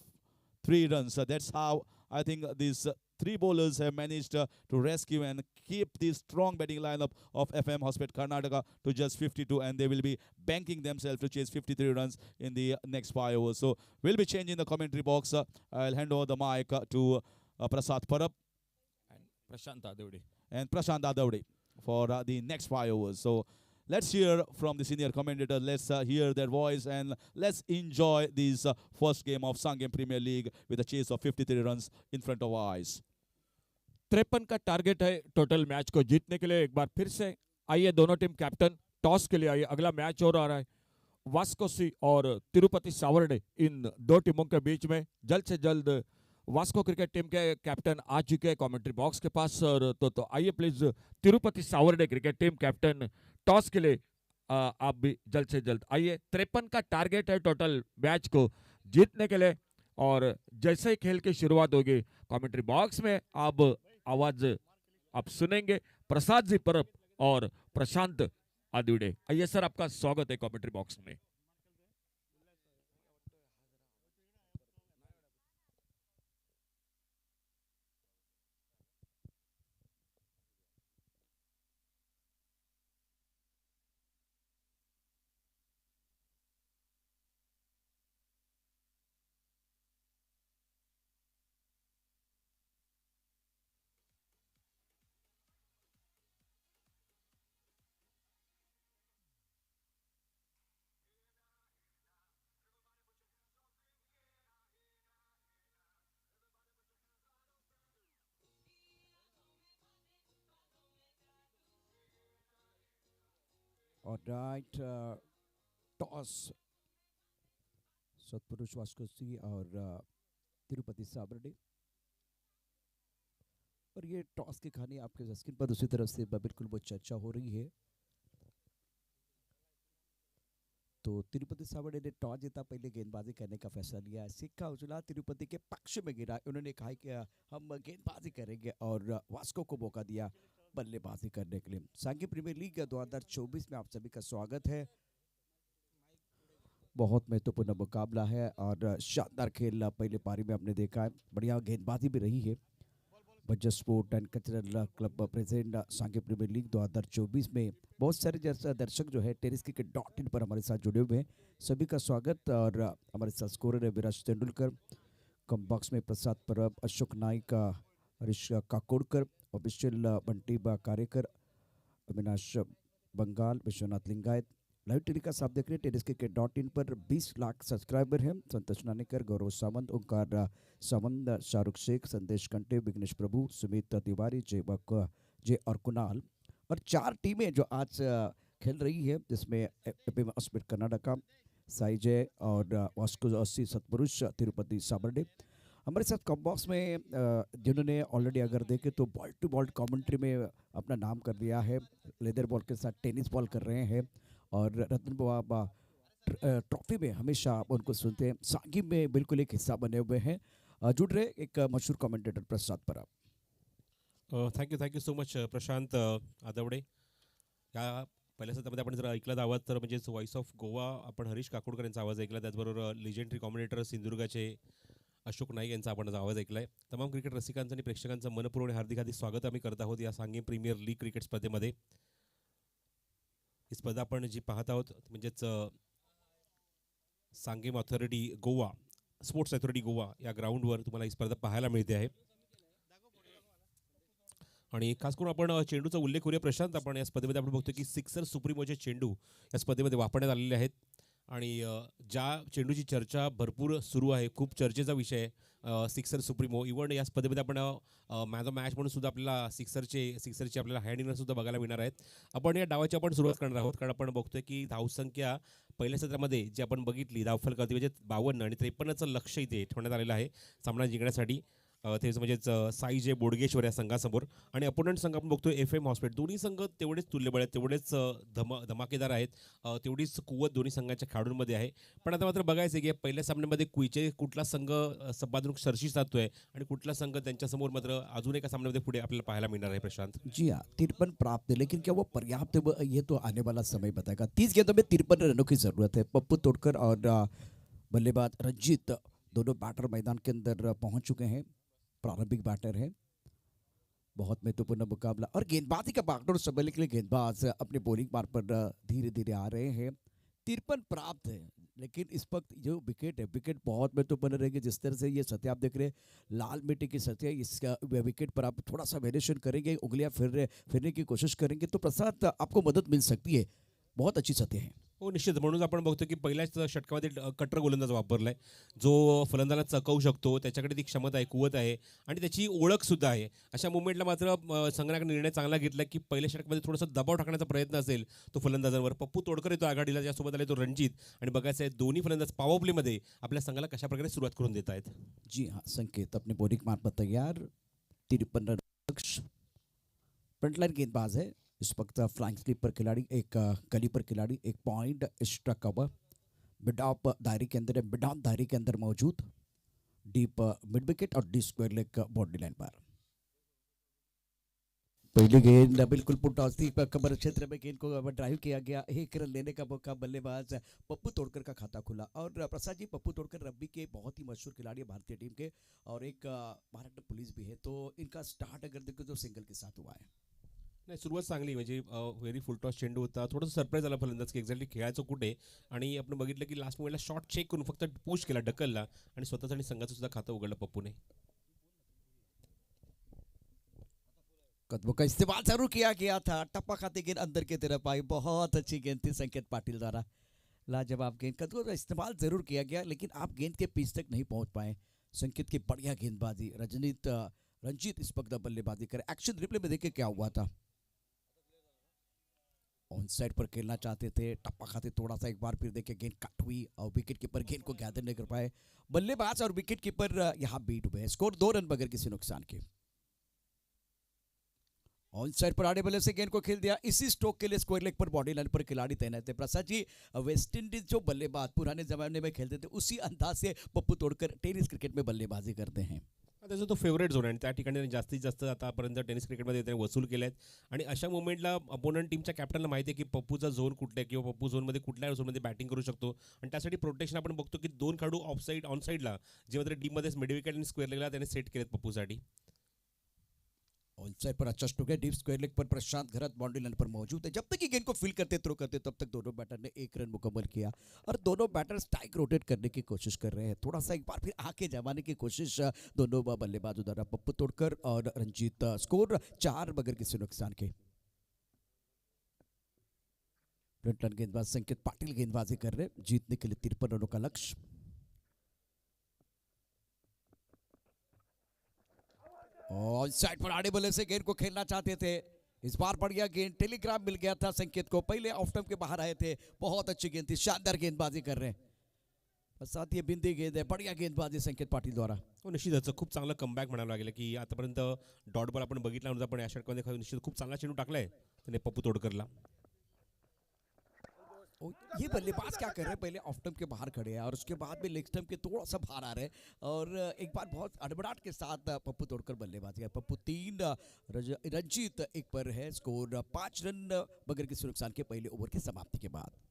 3 runs. That's how I think these 3 bowlers have managed to rescue and keep this strong batting lineup of FM Hospit Karnataka to just 52. And they will be banking themselves to chase 53 runs in the next 5 overs. So we'll be changing the commentary box. I'll hand over the mic to Prasad Parab and Prashant Adavde for the next 5 overs. So let's hear from the senior commentator. Let's hear their voice and let's enjoy this first game of Sangam Premier League with a chase of 53 runs in front of our eyes. 53 का टारगेट है टोटल मैच को जीतने के लिए। एक बार फिर से आइए दोनों टीम कैप्टन टॉस के लिए आइए। अगला मैच और आ रहा है वास्को सी और तिरुपति सावर्डे, इन 2 टीमों के बीच में। जल्द से जल्द वास्को क्रिकेट टीम के कैप्टन आ चुके हैं कमेंट्री बॉक्स के पास। और तो आइए please Tirupati Savarde cricket team captain toss के लिए आप भी जल्द से जल्द आइए। 53 का टारगेट है टोटल मैच को जीतने के लिए। और जैसे ही खेल की शुरुआत होगी कमेंट्री बॉक्स में आप आवाज आप सुनेंगे प्रसाद जी परब और प्रशांत आदिवड़े। आइए सर, आपका स्वागत है कमेंट्री बॉक्स में। All right, टॉस सतपुरुष वास्कोसी और तिरुपति साबरडे। और ये टॉस की कहानी आपके स्क्रीन पर दूसरी तरफ से बिल्कुल वो चर्चा हो रही है। तो तिरुपति साबरडे ने टॉस जीता, पहले गेंदबाजी करने का फैसला लिया। सिक्का उछला तिरुपति के पक्ष में गिरा। उन्होंने कहा कि हम गेंदबाजी करेंगे और वास्को को मौका दिया बल्लेबाजी करने के लिए। सांघी प्रीमियर लीग 2024 में आप सभी का स्वागत है। बहुत महत्वपूर्ण मुकाबला है और शानदार खेल पहले पारी में हमने देखा है। बढ़िया गेंदबाजी भी रही है। Budget sport and cultural club present Sanghi premier league 2024 में बहुत सारे दर्शक जो है tenniscricket.in पर हमारे साथ जुड़े हुए हैं। सभी का स्वागत। और हमारे साथ स्कोरर है विराज तेंदुलकर, कम बॉक्स में Prasad Parab, Ashok Naik, Harish Kakodkar, official Bunty Karyakar, Avinash Bangal, Vishwanath Lingayat. Live telecast आप देख रहे हैं tenniscricket.in पर। 20 लाख सब्सक्राइबर हैं। संतोष नानेकर, गौरव सावंत, ओंकार सावंत, शाहरुख शेख, संदेश कंटे, विघ्नेश प्रभु, सुमित तिवारी, जय और कुणाल। और 4 टीमें जो आज खेल रही है, जिसमें एपीएम अस्मिट कर्नाटका, साई जय और वास्को अस्सी सतपुरुष तिरुपति साबरडे। हमारे साथ कॉम बॉक्स में जिन्होंने ऑलरेडी अगर देखे तो बॉल टू बॉल कमेंट्री में अपना नाम कर दिया है। लेदर बॉल के साथ टेनिस बॉल कर रहे हैं और रत्न बाबा ट्रॉफी में हमेशा आप उनको सुनते हैं। सांगी में बिल्कुल एक हिस्सा बने हुए हैं। जुड़ रहे एक मशहूर कमेंटेटर प्रसाद परब। थँक्यू सो मच प्रशांत आदवडे. या पहिल्या सत्रामध्ये आपण जर ऐकलात आवाज तर म्हणजेच व्हॉइस ऑफ गोवा आपण हरीश काकोडकर यांचा आवाज ऐकला. त्याचबरोबर लिजेंडरी कॉमेंटेटर सिंधुदुर्गाचे अशोक नाईक यांचा आपण आवाज ऐकलाय. तमाम क्रिकेट रसिकांचं आणि प्रेक्षकांचं मनपूर्वक हार्दिक हार्दिक स्वागत आम्ही करत आहोत या सांगी प्रीमियर लीग क्रिकेट स्पर्धेमध्ये. ही स्पर्धा आपण जी पाहत आहोत म्हणजेच Sanguem authority Goa, sports authority Goa या ग्राउंडवर तुम्हाला ही स्पर्धा पाहायला मिळते आहे. आणि खास करून आपण चेंडूचा उल्लेख करूया प्रशांत. आपण या स्पर्धेमध्ये आपण बघतो की सिक्सर सुप्रीमोचे चेंडू या स्पर्धेमध्ये वापरण्यात आलेले आहेत. आणि ज्या चेंडूची चर्चा भरपूर सुरू आहे, खूप चर्चेचा विषय सिक्सर सुप्रीमो. इव्हन या स्पर्धेमध्ये आपण मॅन ऑफ मॅच म्हणून सुद्धा आपल्याला सिक्सरचे आपल्याला हँड इनर सुद्धा बघायला मिळणार आहेत. आपण या डावाची आपण सुरुवात करणार आहोत, कारण आपण बघतोय की धावसंख्या पहिल्या सत्रामध्ये जी आपण बघितली धावफलकावरती म्हणजे 52 आणि 53चं लक्ष इथे ठेवण्यात आलेलं आहे सामना जिंकण्यासाठी. तेच म्हणजेच साई जे बोडगेश्वर या संघासमोर. आणि अपोनंट संघ आपण बघतोय एफ.एम. हॉस्पिटल. दोन्ही संघ तेवढेच तुल्यबळ आहेत, तेवढेच धमाकेदार आहेत, तेवढीच कुवत दोन्ही संघाच्या खेळाडूंमध्ये आहे. पण आता मात्र बघायचं की पहिल्या सामन्यामध्ये कुठला संघ सबादून सरशी साधतोय आणि कुठला संघ त्यांच्यासमोर मात्र अजून एका सामन्यामध्ये पुढे आपल्याला पाहायला मिळणार आहे प्रशांत. जी हाँ, 53 प्राप्त है, लेकिन क्या वो पर्याप्त है ये तो आने वाला समय बताएगा। 30 गेंदों में 53 रनों की जरूरत है। पप्पू तोड़कर और बल्लेबाज रंजीत दोनों बैटर मैदान के अंदर पहुंच चुके हैं। प्रारंभिक बैटर है। बहुत महत्वपूर्ण मुकाबला और गेंदबाजी का बागडोर संभालने के लिए गेंदबाज अपने बॉलिंग मार्ग पर धीरे धीरे आ रहे हैं। 53 प्राप्त है, लेकिन इस वक्त जो विकेट है, विकेट बहुत महत्वपूर्ण रहेंगे। जिस तरह से ये सतह आप देख रहे हैं लाल मिट्टी की सतह, इसका विकेट पर आप थोड़ा सा वेरिएशन करेंगे, उंगलियां फिरने की कोशिश करेंगे तो प्रसाद आपको मदद मिल सकती है। बहुत अच्छी सतह है। हो निश्चित. म्हणून आपण बघतो की पहिल्याच षटकामध्ये कट्टर गोलंदाज वापरलाय, जो फलंदाजाला चकवू शकतो. त्याच्याकडे ती क्षमता आहे, कुवत आहे आणि त्याची ओळख सुद्धा आहे. अशा मुवमेंटला मात्र संघाने निर्णय चांगला घेतला की पहिल्या षटकामध्ये थोडासा दबाव टाकण्याचा प्रयत्न असेल तो फलंदाजांवर. पप्पू तोडकर येतो आघाडीला, ज्यासोबत आले तो रणजित. आणि बघायचं आहे दोन्ही फलंदाज पॉवर प्लेमध्ये आपल्या संघाला कशा प्रकारे सुरुवात करून देत आहेत. जी हाँ, संकेत अपने बॉलिंग मार्ग पर तैयार। 53 रन लक्ष्य। फ्रंटलाइन गेंदबाज है इस वक्त फ्लाइंग स्लिप पर खिलाड़ी, एक गली पर खिलाड़ी, एक point extra cover mid of दायरे के अंदर है, मिड ऑफ दायरे के अंदर मौजूद, डीप मिड विकेट और D square leg boundary line पर। पहली गेंद बिल्कुल पुटॉस थी, कमर क्षेत्र में गेंद को ड्राइव किया गया, एक रन लेने का मौका बल्लेबाज पप्पू तोड़कर का खाता खुला। और प्रसाद जी, पप्पू तोड़कर रग्बी के बहुत ही मशहूर खिलाड़ी है भारतीय टीम के, और एक महाराष्ट्र पुलिस भी है, तो इनका स्टार्ट अगर देखो तो सिंगल के साथ हुआ है। नाही, सुरुवात चांगली, म्हणजे व्हेरी फुल टॉस चेंडू होता. थोडंसं सरप्राईज झाला फलंदाज की एक्झॅक्टली खेळायचं कुठे, आणि आपण बघितलं की लास्ट मोमेंटला शॉट चेक करून फक्त पुश केला, ढकलला आणि स्वतःचं आणि संघाचं सुद्धा खातं उघडलं पप्पूने. कदमों का इस्तेमाल जरूर किया गया था, टप्पा खाते गेंद अंदर की तरफ आई, बहुत अच्छी गेंद थी संकेत पाटिल द्वारा, लाजवाब गेंद। कदमों का इस्तेमाल जरूर किया गया लेकिन आप गेंद के पिच तक नहीं पहुंच पाए। संकेत की बढ़िया गेंदबाजी, रंजीत इस वक्त बल्लेबाजी करे। एक्शन रिप्ले में देखिए क्या हुआ था, ऑन साइड पर खेलना चाहते थे, टप्पा खाते थोड़ा सा, एक बार फिर देखिए गेंद कट हुई और विकेट कीपर गेंद को गैदर नहीं कर पाए। बल्लेबाज और विकेट कीपर यहाँ बीट हुए, स्कोर 2 रन बगैर किसी नुकसान के। ऑन साइड पर आड़े बल्ले से गेंद को खेल दिया, इसी स्ट्रोक के लिए स्क्वायर लेग पर बॉडी लाइन पर खिलाड़ी तैनात है। प्रसाद जी, वेस्ट इंडीज जो बल्लेबाज पुराने जमाने में खेलते थे उसी अंदाज से पप्पू तोड़कर टेनिस क्रिकेट में बल्लेबाजी करते हैं। त्याचा तो फेवरेट झोन आहे आणि त्या ठिकाणी त्यांनी जास्तीत जास्त आतापर्यंत टेनिस क्रिकेटमध्ये त्यांनी वसूल केले आहेत. आणि अशा मोमेंटला अपोनंट टीमच्या कॅप्टनला माहिती आहे की पप्पूचा झोन कुठला आहे किंवा पप्पू झोनमध्ये कुठल्या झोनमध्ये बॅटिंग करू शकतो, आणि त्यासाठी प्रोटेक्शन आपण बघतो की 2 खेळाडू ऑफ साईड ऑन साईडला जे मात्र डीपमध्येच मिड विकेट आणि स्क्वेअर लेगला त्याने सेट केलेत पप्पूसाठी. ऑन साइड पर अच्छा स्ट्रोक है, डीप स्क्वायर लेग पर प्रशांत घरत बाउंड्री लाइन पर मौजूद है। जब तक ये गेंद को फील करते थ्रो करते तब तक दोनों बैटर ने 1 रन मुकम्मल किया, और दोनों बैटर स्ट्राइक रोटेट करने की कोशिश कर रहे हैं। थोड़ा सा एक बार फिर आके जमाने की कोशिश दोनों बल्लेबाज द्वारा, पप्पू तोड़कर और रंजीत। स्कोर 4 बगैर किसी नुकसान के। फ्रंट लाइन गेंदबाज संकेत पाटिल गेंदबाजी कर रहे, जीतने के लिए 53 रनों का लक्ष्य। और साइड पर आड़े बल्ले से गेंद को खेलना चाहते थे, इस बार बढ़िया गेंद, टेलीग्राम मिल गया था संकेत को, पहले ऑफ स्टंप के बाहर आए थे, बहुत अच्छी गेंद थी, शानदार गेंदबाजी कर रहे हैं। साथ ही बिंदी गेंद है, बढ़िया गेंदबाजी संकेत पाटिल द्वारा। हो, निश्चितच खूप चांगलं कमबॅक म्हणावं लागेल की आतापर्यंत डॉट बॉल आपण बघितला नव्हता, पण या षटकामध्ये निश्चित खूप चांगला चेंडू टाकलाय त्याने पप्पू तोडकरला. ये बल्लेबाज क्या कर रहे हैं, पहले ऑफ स्टंप के बाहर खड़े हैं और उसके बाद में लेग स्टंप के थोड़ा सा बाहर आ रहे हैं, और एक बार बहुत अड़बड़ाहट के साथ पप्पू तोड़कर बल्लेबाजी है। पप्पू 3, रंजीत 1 पर है, स्कोर 5 रन बगैर किसी नुकसान के पहले ओवर की समाप्ति के बाद।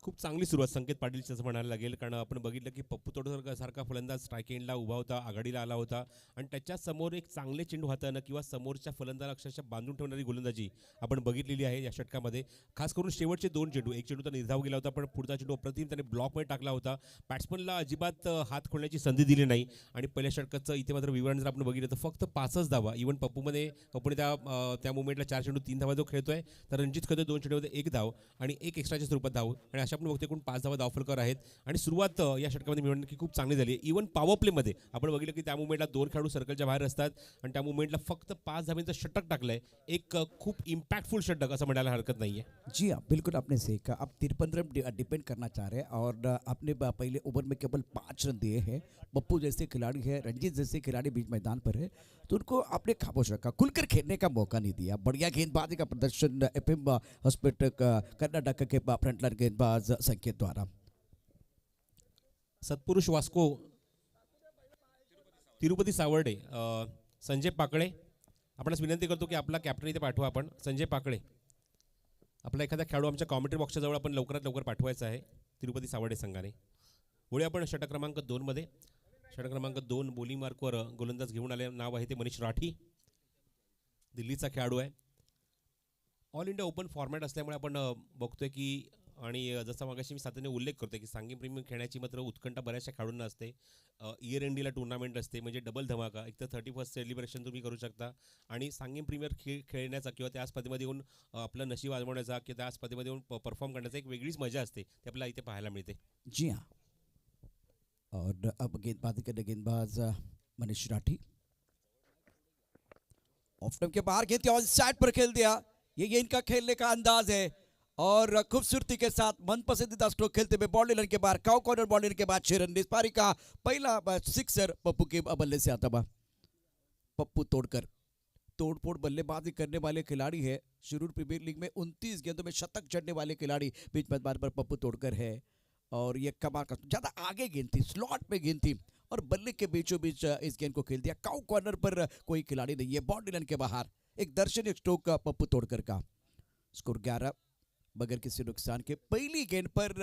खूप चांगली सुरुवात संकेत पाटीलची असं म्हणायला लागेल, कारण आपण बघितलं की पप्पू तोडकर सारखा फलंदाज स्ट्राईक एंडला उभा होता, आघाडीला आला होता, आणि त्याच्या समोर एक चांगले चेंडू हातानं किंवा समोरच्या फलंदाजाला अक्षरशः बांधून ठेवणारी गोलंदाजी आपण बघितलेली आहे या षटकामध्ये. खास करून शेवटचे 2 चेंडू, एक चेंडू तर निर्धाव गेला होता, पण पुढचा चेंडू अप्रतिम त्याने ब्लॉकमध्ये टाकला होता. बॅट्समनला अजिबात हात खोलण्याची संधी दिली नाही, आणि पहिल्या षटकाचं इथे मात्र विवरण जर आपण बघितलं तर फक्त 5च धावा. इव्हन पप्पूने त्या मोमेंटला 4 चेंडू 3 धावा जो खेळतोय, तर रणजित खदे 2 चेंडूमध्ये 1 धाव आणि 1 एक्स्ट्राच्या स्वरूपात धाव, आणि अशा आपण बघतोय एकूण 5 धावा धावफलकावर आहेत. आणि सुरुवात या षटकामध्ये मिळवणं की खूप चांगली झाली आहे. इव्हन पॉवर प्लेमध्ये आपण बघितलं की त्या मुवमेंटला 2 खेळाडू सर्कलच्या बाहेर असतात, आणि त्या मुवमेंटला फक्त 5 धावांचं षटक टाकलंय, एक खूप इम्पॅक्टफुल षटक असं म्हणायला हरकत नाहीये. जी हाँ, बिल्कुल आपने सही कहा। आप 53 रन डिपेंड करना चाह रहे हैं, और आपने पहले ओवर में केवल 5 रन दिए हैं। पप्पू जैसे खिलाड़ी है, रंजीत जैसे खिलाड़ी बीच मैदान पर है, तो उनको आपने खामोश रखा, खुलकर खेलने का मौका नहीं दिया। बढ़िया गेंदबाजी का प्रदर्शन FM हॉस्पिटल कर्नाटक के फ्रंटलाइन गेंदबाज संकेत द्वारा। सत्पुरुष वास्को तिरुपती सावर्डे, संजय पाकळे, आपणास विनंती करतो की आपला कॅप्टन इथे पाठवा. आपण संजय पाकळे, आपला एखादा खेळाडू आमच्या कॉमेंट्री बॉक्सच्या जवळ आपण लवकरात लवकर पाठवायचा आहे तिरुपती सावर्डे संघाने. पुढे आपण षटक क्रमांक 2 मध्ये, षटक क्रमांक 2 बॉलिंग मार्कवर गोलंदाज घेऊन आले, नाव आहे ते मनीष राठी, दिल्लीचा खेळाडू आहे. ऑल इंडिया ओपन फॉर्मॅट असल्यामुळे आपण बघतोय की, आणि जसं मागाशी मी सातत्याने उल्लेख करतोय की सांगी प्रीमियम खेळण्याची मात्र उत्कंठा बऱ्याचशा खेळाडूंना असते. इयर एंडीला टुर्नामेंट असते, म्हणजे डबल धमाका, एक तर 31st सेलिब्रेशन तुम्ही करू शकता, आणि सांगी प्रीमियर खेळण्याचा किंवा त्या स्पर्धेमध्ये येऊन आपलं नशीब आजमावण्याचा किंवा त्या स्पर्धेमध्ये येऊन परफॉर्म करण्याचा एक वेगळीच मजा असते, ती आपल्याला इथे पाहायला मिळते. जी हाँ, और अब गेंदबाजी करने गेंदबाज मनीष राठी, ऑफ स्टंप के बाहर गेंद ऑन साइड पर खेल दिया, ये इनका खेलने का अंदाज है, और खूबसूरती के साथ मनपसंदीदा स्ट्रोक खेलते हुए बाउंड्री लाइन के बाहर, काउ कॉर्नर बाउंड्री के बाद 6 रन। इस पारी का पहला सिक्सर पप्पू के बल्ले से आता हुआ। पप्पू तोड़कर तोड़फोड़ बल्लेबाजी करने वाले खिलाड़ी है। शुरू प्रीमियर लीग में 29 गेंदों में शतक जड़ने वाले खिलाड़ी बीच मैदान पर पप्पू तोड़कर है। और ये कमाल का, ज्यादा आगे गेंद थी, स्लॉट में गेंद थी और बल्ले के बीचों बीच इस गेंद को खेल दिया। काउ कॉर्नर पर कोई खिलाड़ी नहीं है, बाउंड्री लाइन के बाहर एक दर्शनीय स्ट्रोक पप्पू तोड़कर का। स्कोर 11 बगैर किसी नुकसान के। पहली गेंद पर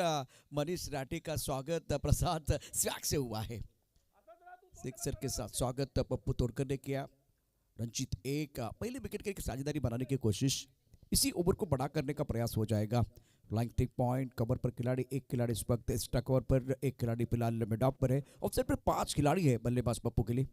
मनीष राठी का स्वागत प्रसाद स्वैग से हुआ है। सिक्सर के साथ स्वागत पप्पू तोड़कर ने किया। रंजीत एक पहले विकेट की साझेदारी बनाने की कोशिश, इसी ओवर को बड़ा करने का प्रयास हो जाएगा। फ्लाइंग टेक पॉइंट कवर पर खिलाड़ी, एक खिलाड़ी इस वक्त एक्स्ट्रा कवर पर, एक खिलाड़ी फिलहाल मिड ऑफ पर है। ऑफसाइड पर 5 खिलाड़ी है बल्लेबाज पप्पू के लिए।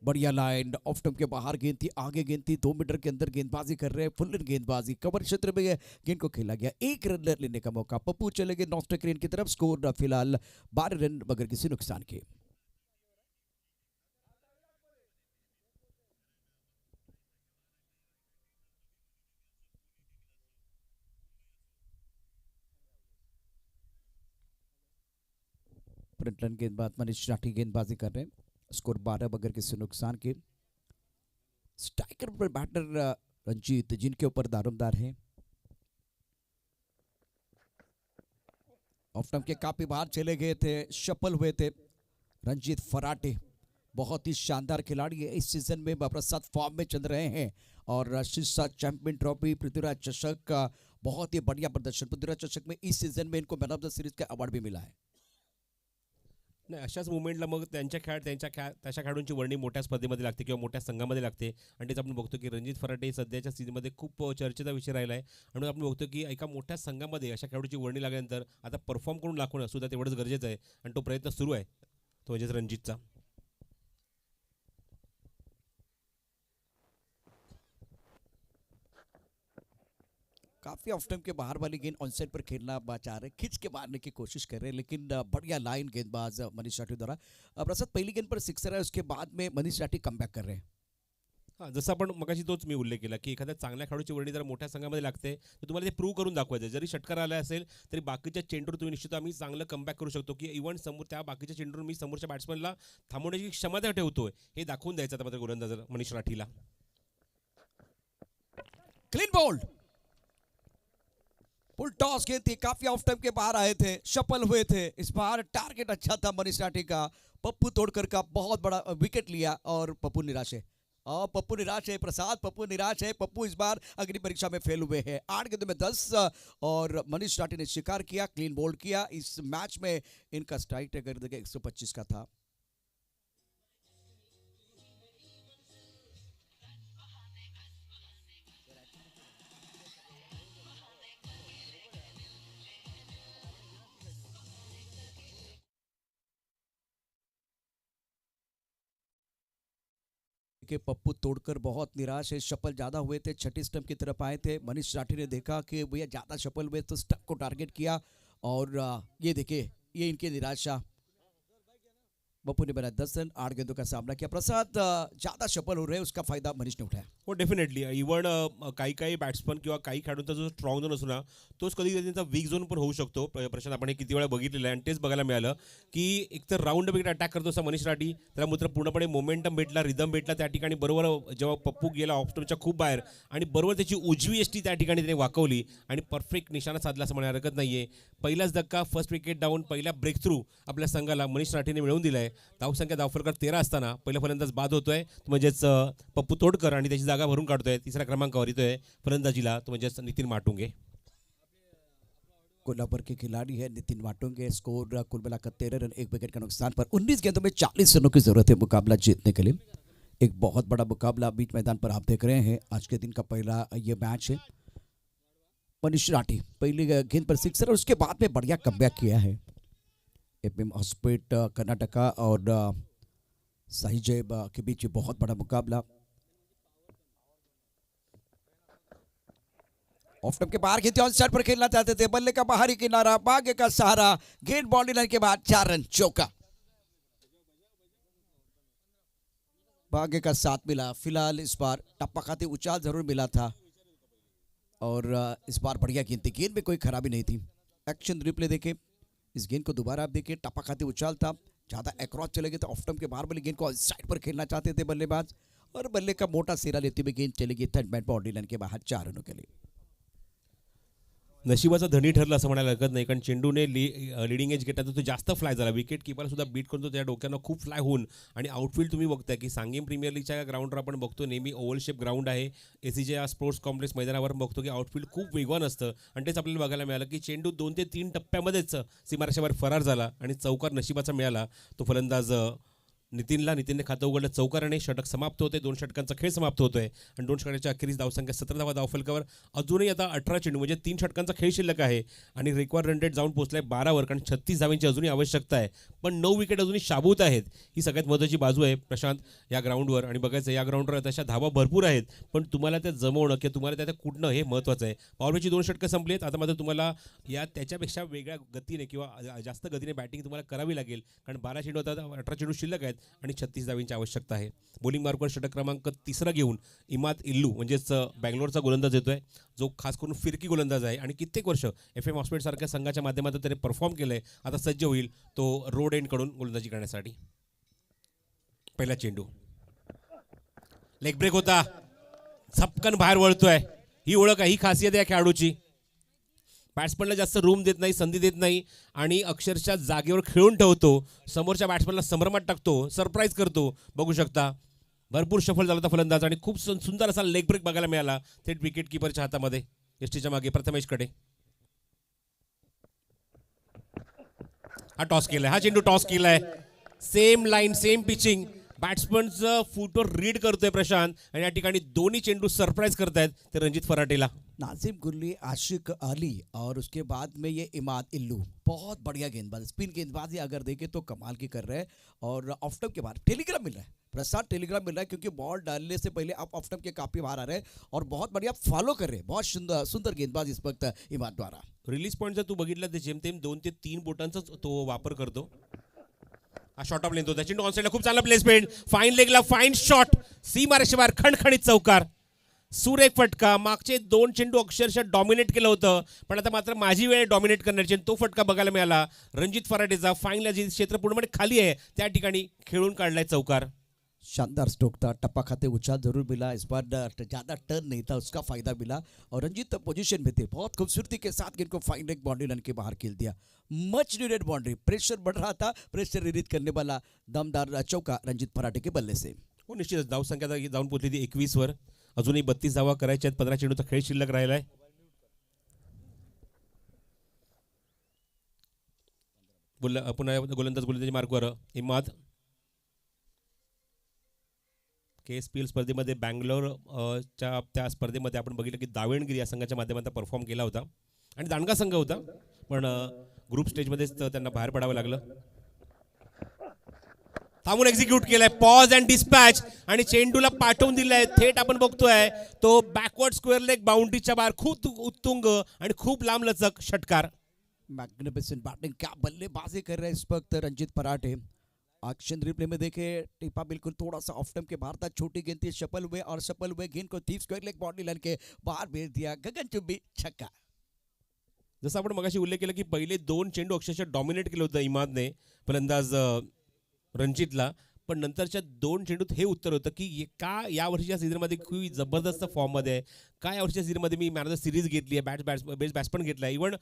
बढ़िया लाइन, ऑफ स्टंप के बाहर गेंद थी, आगे गेंद थी, 2 मीटर के अंदर गेंदबाजी कर रहे हैं। फुल गेंदबाजी, कवर क्षेत्र में गेंद को खेला गया। 1 रन लेने का मौका, पप्पू चले गए नॉन स्ट्राइक रेंज की तरफ। स्कोर फिलहाल 12 रन बगैर किसी नुकसान के। फ्रंट रन गेंदबाज मनीष राठी गेंदबाजी कर रहे हैं। स्कोर 12 बगैर किसी नुकसान के। स्ट्राइकर पर बैटर रंजीत, जिनके ऊपर दारोमदार हैं। ऑफ स्टंप के काफी बाहर चले गए थे, शफल हुए थे। रंजीत फराटे बहुत ही शानदार खिलाड़ी है, इस सीजन में प्रसाद फॉर्म में चल रहे हैं। और शीर्षा चैंपियन ट्रॉफी, पृथ्वीराज चषक का बहुत ही बढ़िया प्रदर्शन। पृथ्वीराज चषक में इस सीजन में इनको मैन ऑफ द सीरीज का अवार्ड भी मिला है। नाही, अशाच मुवमेंटला मग तशा खेळाडूंची वर्णी मोठ्या स्पर्धेमध्ये लागते किंवा मोठ्या संघामध्ये लागते. आणि तेच आपण बघतो की रणजित फराटे सध्याच्या सीझनमध्ये खूप चर्चेचा विषय राहिला आहे. आणि आपण बघतो की एका मोठ्या संघामध्ये अशा खेळाडूची वर्णी लागल्यानंतर आता परफॉर्म करून दाखवणं सुद्धा तेवढंच गरजेचं आहे. आणि तो प्रयत्न सुरू आहे, तो म्हणजेच रणजितचा. काफी ऑफ टाइम के बाहर वाली गेंद ऑन साइड पर खेलना चाह रहे, खींच के मारने की कोशिश कर रहे हैं, लेकिन बढ़िया लाइन गेंदबाज मनीष राठी द्वारा। प्रसाद पहली गेंद पर सिक्सर है, उसके बाद में मनीष राठी कमबॅक कर रहे हैं। हां, जसं आपण मगाशी तोच मी उल्लेख केला की एखाद्या चांगल्या खेळाडूची वर्णी जर मोठ्या संघामध्ये लागते तर तुम्हाला ते प्रूव्ह करून दाखवायचं. जरी षटकार आला असेल तरी बाकीच्या चेंडूवर तुम्ही निश्चित आम्ही चांगलं कमबॅक करू शकतो की इव्हन समोर त्या बाकीच्या चेंडूवर मी समोरच्या बॅट्समनला थांबवण्याची क्षमता ठेवतोय, हे दाखवून द्यायचं आता मात्र गोलंदाज मनीष राठीला. क्लीन बोल्ड, फुल टॉस गेंद थी, काफी ऑफ टाइम के बाहर आए थे, शफल हुए थे। इस बार टारगेट अच्छा था मनीष राठी का। पप्पू तोड़कर का बहुत बड़ा विकेट लिया और पप्पू निराश है। और पप्पू निराश है प्रसाद, पप्पू निराश है। पप्पू इस बार अग्नि परीक्षा में फेल हुए हैं। 8 गेंदों में 10 और मनीष राठी ने शिकार किया, क्लीन बोल्ड किया। इस मैच में इनका स्ट्राइक रेट अगर देखें 125 का था। के पप्पू तोड़कर बहुत निराश है, शफल ज्यादा हुए थे, छठी स्टंप की तरफ आए थे। मनीष राठी ने देखा कि भैया ज्यादा शफल हुए तो स्टंप को टारगेट किया और ये देखिए ये इनकी निराशा। पप्पू ने बनाया 10 रन, 8 गेंदों का सामना किया। प्रसाद ज्यादा सफल हो रहे हैं, उसका फायदा मनीष ने उठाया। हो डेफिनेटली. इव्हन काही बॅट्समन किंवा काही खेळाडूंचा जो स्ट्रॉंग झोन असतो ना, तोच कधी कधी त्यांचा वीक झोन पण होऊ शकतो. प्रशांत आपण हे किती वेळा बघितलेलं आहे आणि तेच बघायला मिळालं की एकतर राऊंड विकेट अटॅक करतो असा मनीष राठी, त्याला मात्र पूर्णपणे मोमेंटम भेटला, रिदम भेटला त्या ठिकाणी. बरोबर जेव्हा पप्पू गेला ऑफ स्टंपच्या खूप बाहेर आणि बरोबर त्याची उजवी एसटी त्या ठिकाणी त्याने वाकवली आणि परफेक्ट निशाणा साधला असं म्हणायला हरकत नाहीये. पहिलाच धक्का, फर्स्ट विकेट डाऊन, पहिला ब्रेक थ्रू आपल्या संघाला मनीष राठीने मिळवून दिलाय. धावसंख्या धावफलक 13 असताना पहिला फलंदाज बाद होतोय, म्हणजेच पप्पू तोडकर, आणि त्याची जागा भरून काढतोय. तिसऱ्या क्रमांकावर येतोय फलंदाजीला, तो म्हणजेच नितीन माटुंगे. कोल्हापुर के खिलाड़ी है नितिन माटुंगे। स्कोर कुल मिलाकर 13 रन, 1 विकेट का नुकसान पर 19 गेंदों में 40 रनों की जरूरत है मुकाबला जीतने के लिए। एक बहुत बड़ा मुकाबला बीच मैदान पर आप देख रहे हैं। आज के दिन का पहला ये मैच है। मनीष राठी पहली गेंद पर सिक्सर और उसके बाद में बढ़िया कमबैक किया है। एपीएम हॉस्पिट कर्नाटका और साहिजेब के बीच बहुत बड़ा मुकाबला। ऑफ स्टंप के बाहर खेलते ऑन साइड पर खेलना चाहते थे, बल्ले का बाहरी किनारा, भाग्य का सहारा, गेंद बाउंड्री लाइन के बाद 4 रन, चौका। भाग्य का साथ मिला। फिलहाल इस बार टप्पा खाते उछाल जरूर मिला था और इस बार बढ़िया गेंद थी, गेंद में कोई खराबी नहीं थी। एक्शन रिप्ले देखें, इस गेंद को दोबारा आप देखिए, टप्पा खाते उछाल था, ज्यादा एक्रॉस चले गए थे। ऑफ स्टंप के बाहर वाली गेंद को साइड पर खेलना चाहते थे बल्लेबाज और बल्ले का मोटा सिरा लेते हुए गेंद चली गई थर्ड मैन बाउंड्री लाइन के बाहर 4 रनों के लिए। नशिबाचा धनी ठरला असं म्हणायला हरकत नाही, कारण चेंडूने लिडिंग एज घेतला तर तो जास्त फ्लाय झाला, विकेट किपरला सुद्धा बीट करतो त्या डोक्यानं खूप फ्लाय होऊन. आणि आउटफील्ड तुम्ही बघताय की सांगेम प्रीमियर लीगच्या ग्राउंडवर आपण बघतो नेहमी ओव्हल शेप ग्राउंड आहे. एसीजे स्पोर्ट्स कॉम्प्लेक्स मैदानावर बघतो की आउटफील्ड खूप वेगवान असतं आणि तेच आपल्याला बघायला मिळालं की चेंडू 2 ते 3 टप्प्यामध्येच सीमारेषेवर फरार झाला आणि चौकार नशिबाचा मिळाला. तो फलंदाज नितीनने खातं उघडलं चौकाराने, षटक समाप्त होते. 2 षटकांचा खेळ समाप्त होतोय आणि 2 षटकांच्या अखेरीस धावसंख्या 17 धावा धावफलकावर. अजूनही आता 18 चेंडू म्हणजे 3 षटकांचा खेळ शिल्लक आहे आणि रिक्वायर्ड रन रेट जाऊन पोहोचलाय 12वर, कारण 36 धावांची अजूनही आवश्यकता आहे. पण 9 विकेट अजूनही शाबूत आहेत. ही सगळ्यात महत्त्वाची बाजू आहे प्रशांत या ग्राउंडवर. आणि बघायचं या ग्राउंडवर तशा धावा भरपूर आहेत, पण तुम्हाला त्या जमवणं किंवा तुम्हाला त्या कुठणं हे महत्त्वाचं आहे. पॉवरची 2 षटकं संपली आहेत. आता मात्र तुम्हाला या त्याच्यापेक्षा वेगळ्या गतीने किंवा जास्त गतीने बॅटिंग तुम्हाला करावी लागेल, कारण 12 चेंडू आता 18 चेंडू शिल्लक आहेत आणि 36 धावांची आवश्यकता आहे. बॉलिंग मार्कवर षटक क्रमांक 3 घेऊन इमाद इल्लू म्हणजेच बँगलोरचा गोलंदाज येतोय, जो खास करून फिरकी गोलंदाज आहे आणि कित्येक वर्ष FM हॉस्पिटल सारख्या संघाच्या माध्यमातून त्याने परफॉर्म केलंय. आता सज्ज होईल तो रोड एंड कडून गोलंदाजी करण्यासाठी. पहिला चेंडू लेग ब्रेक होता, झपकन बाहेर वळतोय. ही ओळख आहे, ही खासियत आहे या खेळाडूची. बॅट्समनला जास्त रूम देत नाही, संधी देत नाही आणि अक्षरशः जागेवर खेळून ठेवतो. समोरच्या बॅट्समनला संभ्रमात टाकतो, सरप्राईज करतो. बघू शकता भरपूर सफल झाला होता फलंदाज आणि खूप सुंदर असा लेग ब्रेक बघायला मिळाला थेट विकेट किपरच्या हातामध्ये. एसटीच्या मागे प्रथमेशकडे हा टॉस केलाय, हा चेंडू टॉस केलाय. सेम लाईन सेम पिचिंग, बॅट्समनचं फुटवर रीड करतोय प्रशांत आणि या ठिकाणी दोन्ही चेंडू सरप्राईज करतायत ते रणजित फराटेला. नाजिम गुल्ली, आशिक अली और उसके बाद में ये इमाद इल्लू, बहुत बढ़िया गेंदबाज, स्पिन गेंदबाजी अगर देखें तो कमाल की कर रहे हैं. और ऑफ स्टंप के बाहर टेलीग्राम मिल रहा है, प्रसाद टेलीग्राम मिल रहा है, क्योंकि बॉल डालने से पहले आप ऑफ स्टंप के काफी बाहर आ रहे हैं और बहुत बढ़िया फॉलो कर रहे हैं. बहुत सुंदर गेंदबाज इस वक्त इमाद द्वारा. रिलीज पॉईंट जर तू बघितलं तर जेमतेम 2 ते 3 बोटांचाच तो वापर करतो. हा शॉट ऑफ लेंथ होता, चेंडू ऑन साइडला खूप चांगला प्लेसमेंट, फाईन लेगला फाईन शॉट, सीमारेषेबाहेर खणखणीत चौकार, सुरेख फटका. मागचे 2 चेंडू अक्षरशः डॉमिनेट केलं होतं, पण आता मात्र माझी वेळ डॉमिनेट करण्याची, तो फटका बघायला मिळाला रणजित फराटेचा. फाईनला जे क्षेत्र पूर्णपणे खाली आहे त्या ठिकाणी खेळून काढलाय चौकार. शानदार स्ट्रोक था, टप्पा खाते उछाल जरूर मिला, इस बार ज़्यादा टर्न नहीं था, उसका फायदा मिला. और रंजीत पोजीशन में थे, बहुत खूबसूरती के साथ गेंद को फाइन लेग बाउंड्री लाइन के बाहर खेल दिया. मच नीडेड बाउंड्री, प्रेशर बढ़ रहा था, प्रेशर रिलीज करने वाला दमदार चौका रंजीत फराटे के बल्ले से. हो निश्चितच धावसंख्या आता जाऊन पोहोचली ती 21वर. अजूनही 32 धावा करायच्या आहेत, 15 चेंडूचा खेळ शिल्लक राहिलाय. पुन्हा गोलंदाजी मार्कवर इमाद. KSPL स्पर्धेमध्ये बँगलोर च्या त्या स्पर्धेमध्ये आपण बघितलं की दावेणगिरी या संघाच्या माध्यमातून परफॉर्म केला होता आणि दांडगा संघ होता, पण ग्रुप स्टेजमध्येच त्यांना बाहेर पडावं लागलं. थांबून एक्झिक्यूट केलाय, पॉज अँड डिस्पॅच आणि चेंडूला पाठवून दिलाय थेट. आपण बघतोय तो बॅकवर्ड स्क्वेअर लेग बाउंड्रीच्या बाहेर खूप उत्तुंग आणि खूप लांब लचक षटकार. मैग्निफिसेंट बैटिंग, क्या बल्लेबाजी कर रहे हैं इस वक्त रंजीत फराटे. एक्शन रिप्ले में देखे, टिपा बिल्कुल थोड़ा सा ऑफ स्टंप के बाहर था, छोटी गेंद थी, सफल हुए गेंद को deep square leg boundary line के बाहर भेज दिया, गगनचुंबी छक्का. जसं आपण मगाशी उल्लेख केला की पहिले 2 चेंडू अक्षरशः डॉमिनेट केलं होतं इमादने फलंदाज रणजितला, पण नंतरच्या 2 चेंडूत हे उत्तर होतं की का या वर्षीच्या सीझनमध्ये खूप जबरदस्त फॉर्ममध्ये आहे, का या वर्षीच्या सीझनमध्ये मी मॅन ऑफ द सिरीज घेतली आहे, बेस्ट बॅट्समन घेतला आहे, इव्हन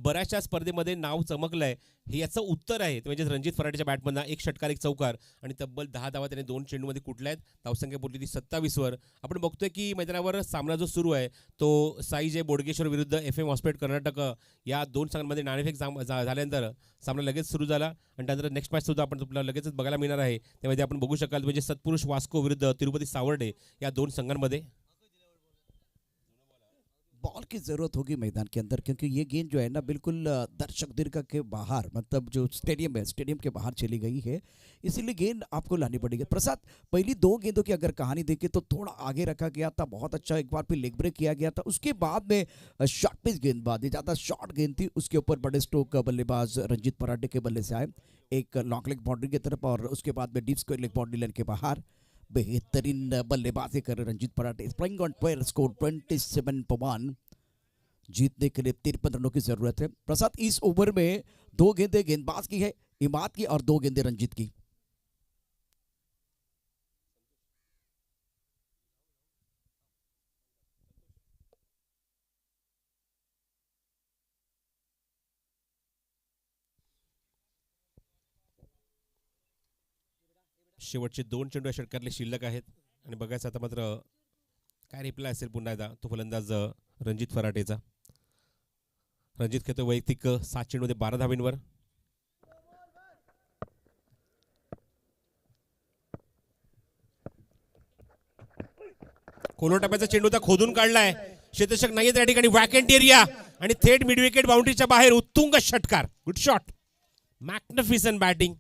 बऱ्याचशा स्पर्धेमध्ये नाव चमकलं आहे. हे याचं उत्तर आहे म्हणजे रणजित फराटेच्या बॅटमधनं 1 षटकार 1 चौकार आणि तब्बल 10 धावा त्याने 2 चेंडूमध्ये कुठल्या आहेत. धावसंख्या पोहोचली ती 27वर. आपण बघतोय की मैदानावर सामना जो सुरू आहे तो साई जे बोडगेश्वर विरुद्ध FM हॉस्पिटल कर्नाटक या 2 संघांमध्ये नाणेफेक झाल्यानंतर सामना लगेच सुरू झाला आणि त्यानंतर नेक्स्ट मॅच सुद्धा आपण तुम्हाला लगेचच बघायला मिळणार आहे. त्यामध्ये आपण बघू शकाल म्हणजे सत्पुरुष वास्को विरुद्ध तिरुपती सावर्डे या 2 संघांमध्ये. बॉल की ज़रूरत होगी मैदान के अंदर, क्योंकि ये गेंद जो है ना बिल्कुल दर्शक दीर्घ के बाहर, मतलब जो स्टेडियम है, स्टेडियम के बाहर चली गई है, इसीलिए गेंद आपको लानी पड़ेगी. प्रसाद, पहली 2 गेंदों की अगर कहानी देखें तो थोड़ा आगे रखा गया था, बहुत अच्छा एक बार फिर लेग ब्रेक किया गया था. उसके बाद में शॉर्ट पिच गेंदबाजी, ज़्यादा शॉर्ट गेंद थी, उसके ऊपर बड़े स्ट्रोक बल्लेबाज रंजीत फराटे के बल्ले से आए, एक लॉन्ग लेग बाउंड्री की तरफ और उसके बाद में deep square leg boundary line के बाहर. बेहतरीन बल्लेबाजी कर रहे Ranjit Farate. Playing on 12, score 27-1. जीतने के लिए 53 रनों की जरूरत है. प्रसाद, इस ओवर में 2 गेंदें गेंदबाज की है, इमाद की, और 2 गेंदें रंजीत की. शेवटचे 2 चेंडू या षटकातले शिल्लक आहेत आणि बघायचं आता मात्र काय रिप्लाय असेल पुन्हा एकदा तो फलंदाज रणजित फराटेचा. रणजित खेळतो वैयक्तिक 7 चेंडूमध्ये 12 धावेंवर. कोलोटाप्याचा चेंडू आता खोदून काढलाय. क्षेत्ररक्षक नाहीये त्या ठिकाणी. वॅकेंट एरिया आणि थेट मिड विकेट बाउंड्रीच्या बाहेर उत्तुंग षटकार. Good shot. Magnificent batting.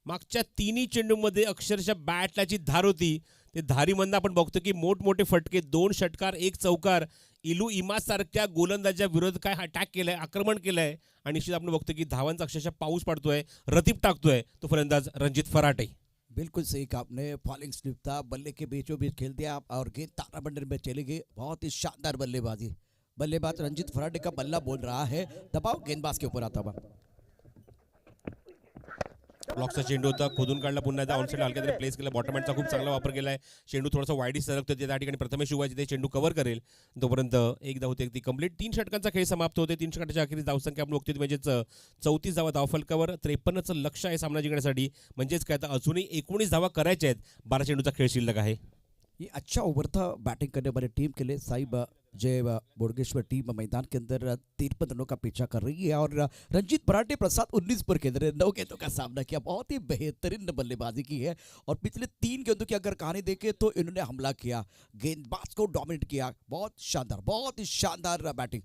मागच्या 3 चेंडूमध्ये अक्षरशः बॅटलाची धार होती. ते धारीमधनं आपण बघतो की मोठमोठे फटके, 2 षटकार 1 चौकार. इलू इमाज सारख्या गोलंदाजा विरोध काय अटॅक केलाय, आक्रमण केलंय आणि निश्चित आपण बघतो की धावांचा अक्षरशः पाऊस पडतोय, रतीब टाकतोय तो फलंदाज रणजित फराटे. बिल्कुल सही कहा आपने. फॉलिंग स्लिप था, बल्ले के बीचों बीच खेल दिया और गेंद तारामंडल में चली गई. बहुत ही शानदार बल्लेबाजी. बल्लेबाज रणजित फराटे का बल्ला बोल रहा है, दबाव गेंदबाज के ऊपर आता हुआ. ब्लॉकचा चेंडू होता, खोदून काढला, पुन्हा एकदा ऑनसाइड हलक्या तरी प्लेस केला. बॉटम हँडचा खूप चांगला वापर केलाय. चेंडू थोडासा वाईडीच सरकतो, त्या ठिकाणी प्रथमेश शिवाजी ते चेंडू कव्हर करेल. तोपर्यंत एकदा होते ती कंप्लीट. 3 षटकांचा खेळ समाप्त होते. 3 षटकांच्या अखेरीस धावसंख्या आपण बघतोय म्हणजेच 34 धावा धावफलकावर. 53चं लक्ष आहे सामना जिंकण्यासाठी. म्हणजेच काय आता अजूनही 19 धावा करायच्या आहेत. 12 चेंडूचा खेळ शिल्लक आहे. ये अच्छा ओवर था बैटिंग करने वाली टीम के लिए. साहिब जय बोडगेश्वर टीम मैदान के अंदर 53 रनों का पीछा कर रही है और रणजीत फराटे प्रसाद 19 पर खेल रहे हैं. 9 गेंदों का सामना किया. बहुत ही बेहतरीन बल्लेबाजी की है और पिछले 3 गेंदों की अगर कहानी देखें तो इन्होंने हमला किया, गेंदबाज को डोमिनेट किया. बहुत ही शानदार बैटिंग.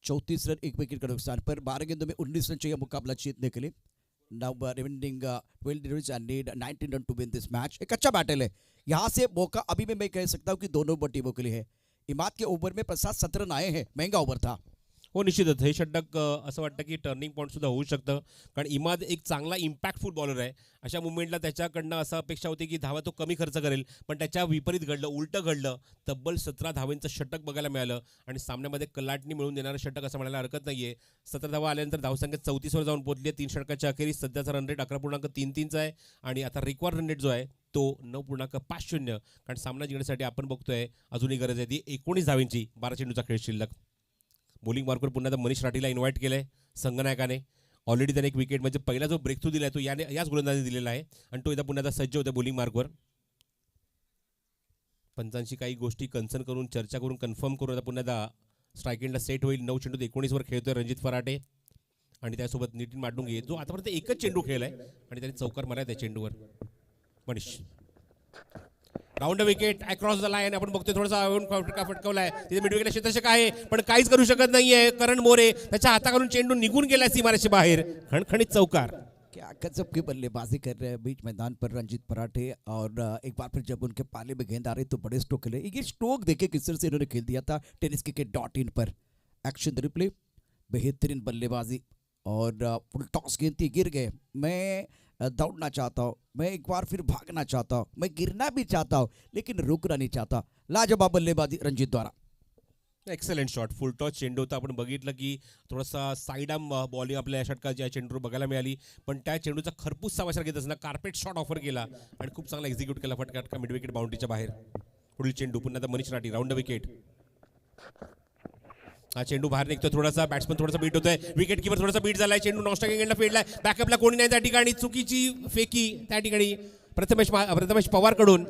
34 रन 1 विकेट का नुकसान पर 12 गेंदों में 19 रन चाहिए मुकाबला जीतने के लिए. Now remaining 12 runs and need 19 run to win this match. एक अच्छा बैटल है. यहाँ से मौका अभी में मैं कह सकता हूँ कि दोनों टीमों के लिए है. इमाद के ओवर में प्रसाद 17 रन आए हैं. महंगा ओवर था. हो निश्चितच हे षटक असं वाटतं की टर्निंग पॉईंट सुद्धा होऊ शकतं. कारण इमाद एक चांगला इम्पॅक्टफुल बॉलर आहे. अशा मुवमेंटला त्याच्याकडनं असं अपेक्षा होती की धावा तो कमी खर्च करेल, पण त्याच्या विपरीत घडलं, उलटं घडलं. तब्बल 17 धावांचं षटक बघायला मिळालं आणि सामन्यामध्ये कलाटणी मिळवून देणारं षटक असं म्हणायला हरकत नाहीये. 17 धावा आल्यानंतर धावसंख्या 34वर जाऊन पोहोचली. 3 षटकाच्या अखेरीस सध्याचा रन रेट 11.33चा आहे आणि आता रिकॉर्ड रन रेट जो आहे तो 9.50. कारण सामना जिंकण्यासाठी आपण बघतोय अजूनही गरज आहे ती 19 धावांची. 12 चेंडूचा खेळ शिल्लक. बॉलिंग मार्कवर पुन्हा मनीष राठीला इन्व्हाइट केलंय संगनायकाने. ऑलरेडी त्याने एक विकेट म्हणजे पहिला जो ब्रेक थ्रू दिलाय तो याच गोलंदाजाने दिलेला आहे आणि तो पुन्हा एकदा सज्ज होता बॉलिंग मार्कवर. पंचांशी काही गोष्टी कन्सर्न करून चर्चा करून कन्फर्म करून आता पुन्हा एकदा स्ट्राईक एंडला सेट होईल. 9 चेंडूत 19वर खेळतोय रणजित फराटे आणि त्यासोबत नितीन माडुंगे जो आतापर्यंत एकच चेंडू खेळलाय आणि त्याने चौकार मारलाय त्या चेंडूवर. Manish round wicket across the line. आपण बघतोय थोडासा फटकवलाय तिथे मिड विकेटला क्षेत्ररक्षक आहे पण काहीच करू शकत नाहीये. करण मोरे त्याच्या हाताखालून चेंडू निघून गेलाय सीमारेषे बाहेर. खणखणीत चौकार. क्या गजब की बल्लेबाजी कर रहे हैं बीच मैदान पर रणजीत फराटे. और एक बार फिर जब उनके पाले में गेंद आ रही तो बड़े स्ट्रोक खेले. ये स्ट्रोक देखे किस तरह से इन्होंने खेल दिया था tenniscricket.in पर. Action replay. बेहतरीन बल्लेबाजी और फुल टॉस गेंद थी, गिर गए. मैं दौड़ना चाहता हूँ, मैं एक बार फिर भागना चाहता हूँ, मैं गिरना भी चाहता हूँ लेकिन रुकना नहीं चाहता. लाजवाब बल्लेबाजी रणजीत द्वारा. Excellent shot. फुल टॉस चेंडू होता. आपण बघितलं की थोडासा साईड आर्म बॉलिंग आपल्या षटकाच्या चेंडूवर बघायला मिळाली पण त्या चेंडूचा खरपूस आवाज घेत असताना कार्पेट शॉट ऑफर केला आणि खूप चांगला एक्झिक्यूट केला. फटका मिड विकेट बाउंड्रीच्या बाहेर. पुढील चेंडू पुन्हा आता मनीष राठी राऊंड विकेट. हा चेंडू बाहेर निघतोय. थोडासा बॅट्समन थोडासा बीट होतोय. विकेट किपर थोडासा बीट झालाय. चेंडू नॉनस्ट्राइक एंडला फेडलाय. बॅकअपला कोणी नाही त्या ठिकाणी. चुकीची फेकी त्या ठिकाणी प्रथमेश पवारकडून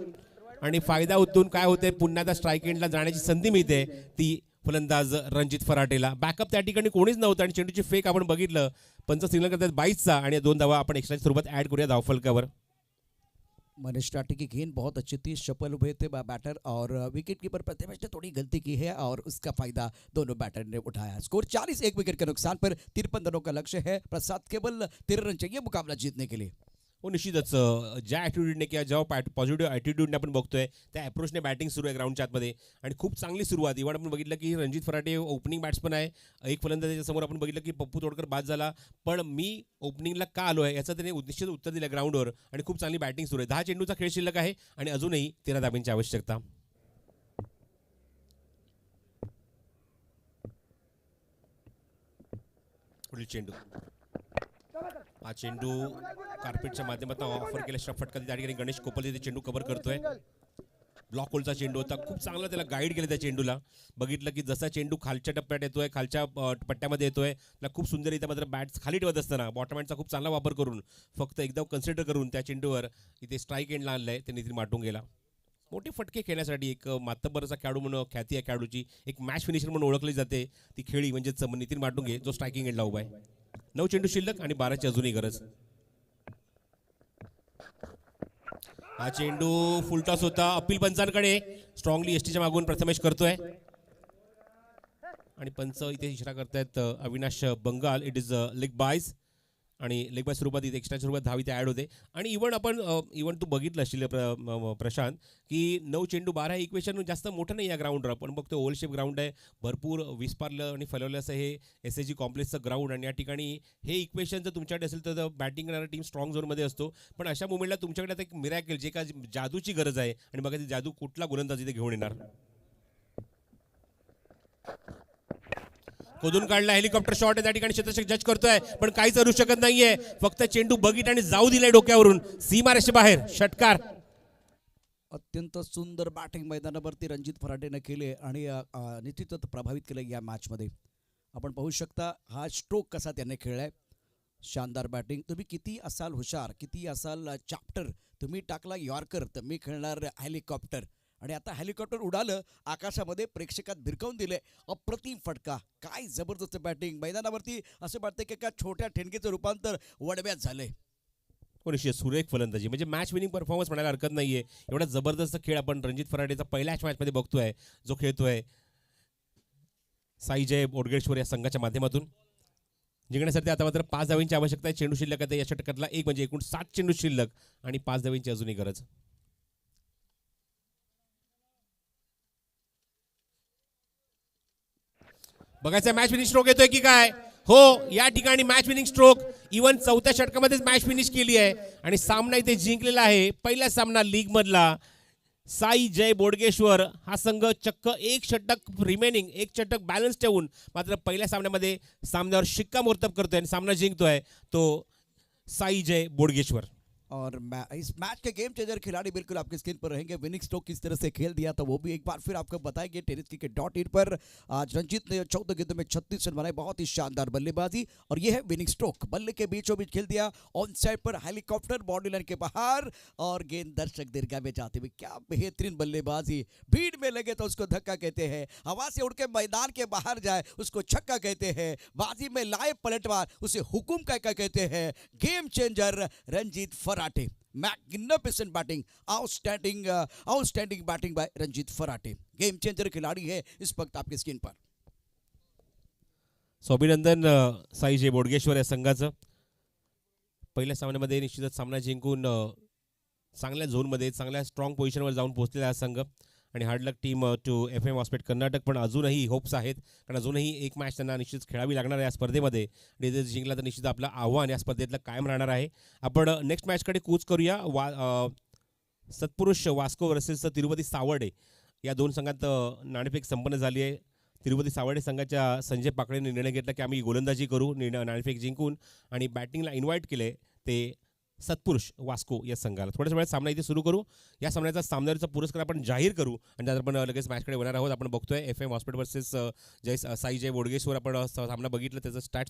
आणि फायदा उतरून काय होते पुन्हा त्या स्ट्राईक एंडला जाण्याची संधी मिळते ती फलंदाज रणजित फराटेला. बॅकअप त्या ठिकाणी कोणीच नव्हतं आणि चेंडूची फेक आपण बघितलं. पंच सिग्नल करतात 22चा आणि 2 धावा आपण एक्स्ट्राच्या स्वरूपात ऍड करूया धावफलकावर. मनीष राठी की गेंद बहुत अच्छी थी. सफल हुए थे बैटर और विकेट कीपर प्रथमेश ने थोड़ी गलती की है और उसका फायदा दोनों बैटर ने उठाया. स्कोर 40. 1 विकेट के नुकसान पर 53 रनों का लक्ष्य है. प्रसाद केवल 13 रन चाहिए मुकाबला जीतने के लिए. हो निश्चितच ज्या ॲटिट्यूडने किंवा जेव्हा पॉझिटिव्ह ॲटिट्यूडने आपण बघतोय त्या अप्रोचने बॅटिंग सुरू आहे ग्राउंडच्या आतमध्ये आणि खूप चांगली सुरुवात. इव्हन आपण बघितलं की रणजित फराटे ओपनिंग बॅट्समन आहे. एक फलंदाजाच्या समोर आपण बघितलं की पप्पू तोडकर बाद झाला पण मी ओपनिंगला का आलो आहे याचं त्याने निश्चित उत्तर दिलं ग्राउंडवर आणि खूप चांगली बॅटिंग सुरू आहे. 10 चेंडूचा खेळ शिल्लक आहे आणि अजूनही 13 धाब्यांची आवश्यकता. पुढील चेंडू. हा चेंडू कार्पेटच्या माध्यमातून ऑफर केल्या फटका त्या ठिकाणी गणेश कोपल तिथे चेंडू कव्हर करतोय. ब्लॉक होलचा चेंडू होता, खूप चांगलं त्याला गाईड केलं त्या चेंडूला. बघितलं की जसा चेंडू खालच्या टप्प्यात येतोय, खालच्या पट्ट्यामध्ये येतोय, त्याला खूप सुंदर इथं मात्र बॅट्स खाली ठेवत असताना बॉटम हँडचा खूप चांगला वापर करून फक्त एकदम कन्सिडर करून त्या चेंडूवर इथे स्ट्राईक एंडला आणलंय ते नितीन माटुंगेला. मोठे फटके खेळण्यासाठी एक मातब्बरचा खेळाडू म्हणून ख्याती आहे खेळाडूची, एक मॅच फिनिशर म्हणून ओळखली जाते ती खेळी म्हणजेच नितीन माटुंगे जो स्ट्रायकिंग एंडला उभा आहे. 9 चेंडू शिल्लक आणि 12ची अजूनही गरज. हा चेंडू फुलटॉस होता, अपील पंचांकडे स्ट्रॉंगली एसटीच्या मागून प्रथमेश करतोय आणि पंच इथे इशारा करतायत Avinash Bangal. It is leg byes आणि लेग बाय स्वरूपात इथे एक्स्ट्राच्या स्वरूपात धाव इथे ॲड होते. आणि इव्हन तू बघितलं असशील प्रशांत की 9 चेंडू 12 हे इक्वेशन जास्त मोठं नाही या ग्राउंडवर, पण बघतो ओव्हल शेप ग्राउंड आहे, भरपूर विस्पारलं आणि फैलवलं असं हे SSG कॉम्प्लेक्सचं ग्राउंड. आणि या ठिकाणी हे इक्वेशन जर तुमच्याकडे असेल तर बॅटिंग करणारा टीम स्ट्रॉंग झोनमध्ये असतो, पण अशा मुवमेंटला तुमच्याकडे आता एक मिरॅकल जे का जादूची गरज आहे आणि बघा ती जादू कुठला गोलंदाज इथे घेऊन येणार. खोदून काढला हेलिकॉप्टर शॉट आहे त्या ठिकाणी, क्षेत्ररक्षक जज करतोय पण काहीच करू शकत नाहीये, फक्त चेंडू बघित आणि जाऊ दिलाय डोक्यावरून सीमारेषे बाहेर. षटकार. अत्यंत सुंदर बॅटिंग मैदानावरती रणजित फराटेनं केले आणि निश्चितच प्रभावित केलं या मॅचमध्ये. आपण पाहू शकता हा स्ट्रोक कसा त्याने खेळलाय. शानदार बॅटिंग. तुम्ही किती असाल हुशार, किती असाल चॅप्टर, तुम्ही टाकला यॉर्कर तर मी खेळणार हेलिकॉप्टर. आणि आता हेलिकॉप्टर उडालं आकाशामध्ये, प्रेक्षकात भिरकावून दिले. अप्रतिम फटका. काय जबरदस्त बॅटिंग. मैदानावरती असं वाटतं की एका छोट्या ठेणगेचं रूपांतर वडव्यात झालंय. निश्चित सुरेख फलंदाजी म्हणजे मॅच विनिंग परफॉर्मन्स म्हणायला हरकत नाहीये. एवढा जबरदस्त खेळ आपण रणजित फराडेचा पहिल्याच मॅचमध्ये बघतोय, जो खेळतोय साई जय बोडगेश्वर या संघाच्या माध्यमातून. जिंकण्यासाठी आता मात्र 5 धावांची आवश्यकता आहे. चेंडू शिल्लक आहे या षटकातला एक, म्हणजे एकूण 7 चेंडू शिल्लक आणि 5 धावांची अजूनही गरज. बघायचं मॅच फिनिश स्ट्रोक येतोय की काय. हो, या ठिकाणी मॅच विनिंग स्ट्रोक. इव्हन 4थ्या षटकामध्येच मॅच फिनिश केली आहे आणि सामना इथे जिंकलेला आहे. पहिला सामना लीग मधला. साई जय बोडगेश्वर हा संघ चक्क एक षटक रिमेनिंग, एक षटक बॅलन्स ठेवून मात्र पहिल्या सामन्यामध्ये सामन्यावर शिक्कामोर्तब करतोय आणि सामना जिंकतोय तो साई जय बोडगेश्वर. और इस मैच के गेम चेंजर खिलाड़ी बिल्कुल आपके स्क्रीन पर रहेंगे. विनिंग स्ट्रोक किस तरह से खेल दिया था वो भी एक बार फिर आपको बताएंगे. टेनिस cricket.in पर आज रंजीत ने 14 गेंदों में 36 रन बनाए. बहुत ही शानदार बल्लेबाजी और ये है विनिंग स्ट्रोक. बल्ले के बीचों बीच खेल दिया. ऑन साइड पर हेलीकॉप्टर बॉडी लाइन के बाहर और गेंद दर्शक दीर्घा में जाते हुए. क्या बेहतरीन बल्लेबाजी. भीड़ में लगे तो उसको धक्का कहते हैं, हवा से उड़ के मैदान के बाहर जाए उसको छक्का कहते हैं, बाजी में लाए पलटवार उसे हुकुम का कहते हैं. Game changer Ranjit Farate. Magnificent batting, outstanding batting by Ranjit Farate. Game changer खिलाड़ी है इस वक्त आपके स्क्रीन पर. अभिनंदन साई जय बोडगेश्वर या संघाचं. पहिल्या सामन्यामध्ये निश्चितच सामना जिंकून चांगल्या झोनमध्ये, चांगल्या स्ट्रॉंग पोझिशनवर जाऊन पोहोचलेला हा संघ. आणि hard luck team two FM hospital Karnataka. पण अजूनही होप्स आहेत, कारण अजूनही एक मॅच त्यांना निश्चित खेळावी लागणार आहे या स्पर्धेमध्ये. आणि जर जिंकला तर निश्चित आपलं आव्हान या स्पर्धेतलं कायम राहणार आहे. आपण नेक्स्ट मॅचकडे कूच करूया. सत्पुरुष वास्को वर्सेस तिरुपती सावर्डे या 2 संघात नाणेफेक संपन्न झाली आहे. तिरुपती सावर्डे संघाच्या संजय पाकळेने निर्णय घेतला की आम्ही गोलंदाजी करू, नाणेफेक जिंकून, आणि बॅटिंगला इन्व्हाइट केले ते सत्पुरुष वास्को या संघाला. थोड्याच वेळात सामना इथे सुरू करू. या सामन्याचा सामनावीचा पुरस्कार आपण जाहीर करू आणि त्यात आपण लगेच मॅचकडे होणार आहोत. आपण बघतोय FM हॉस्पिटल वर्सेस साई जय बोडगेश्वर. आपण सामना बघितला, त्याचं स्टॅट्स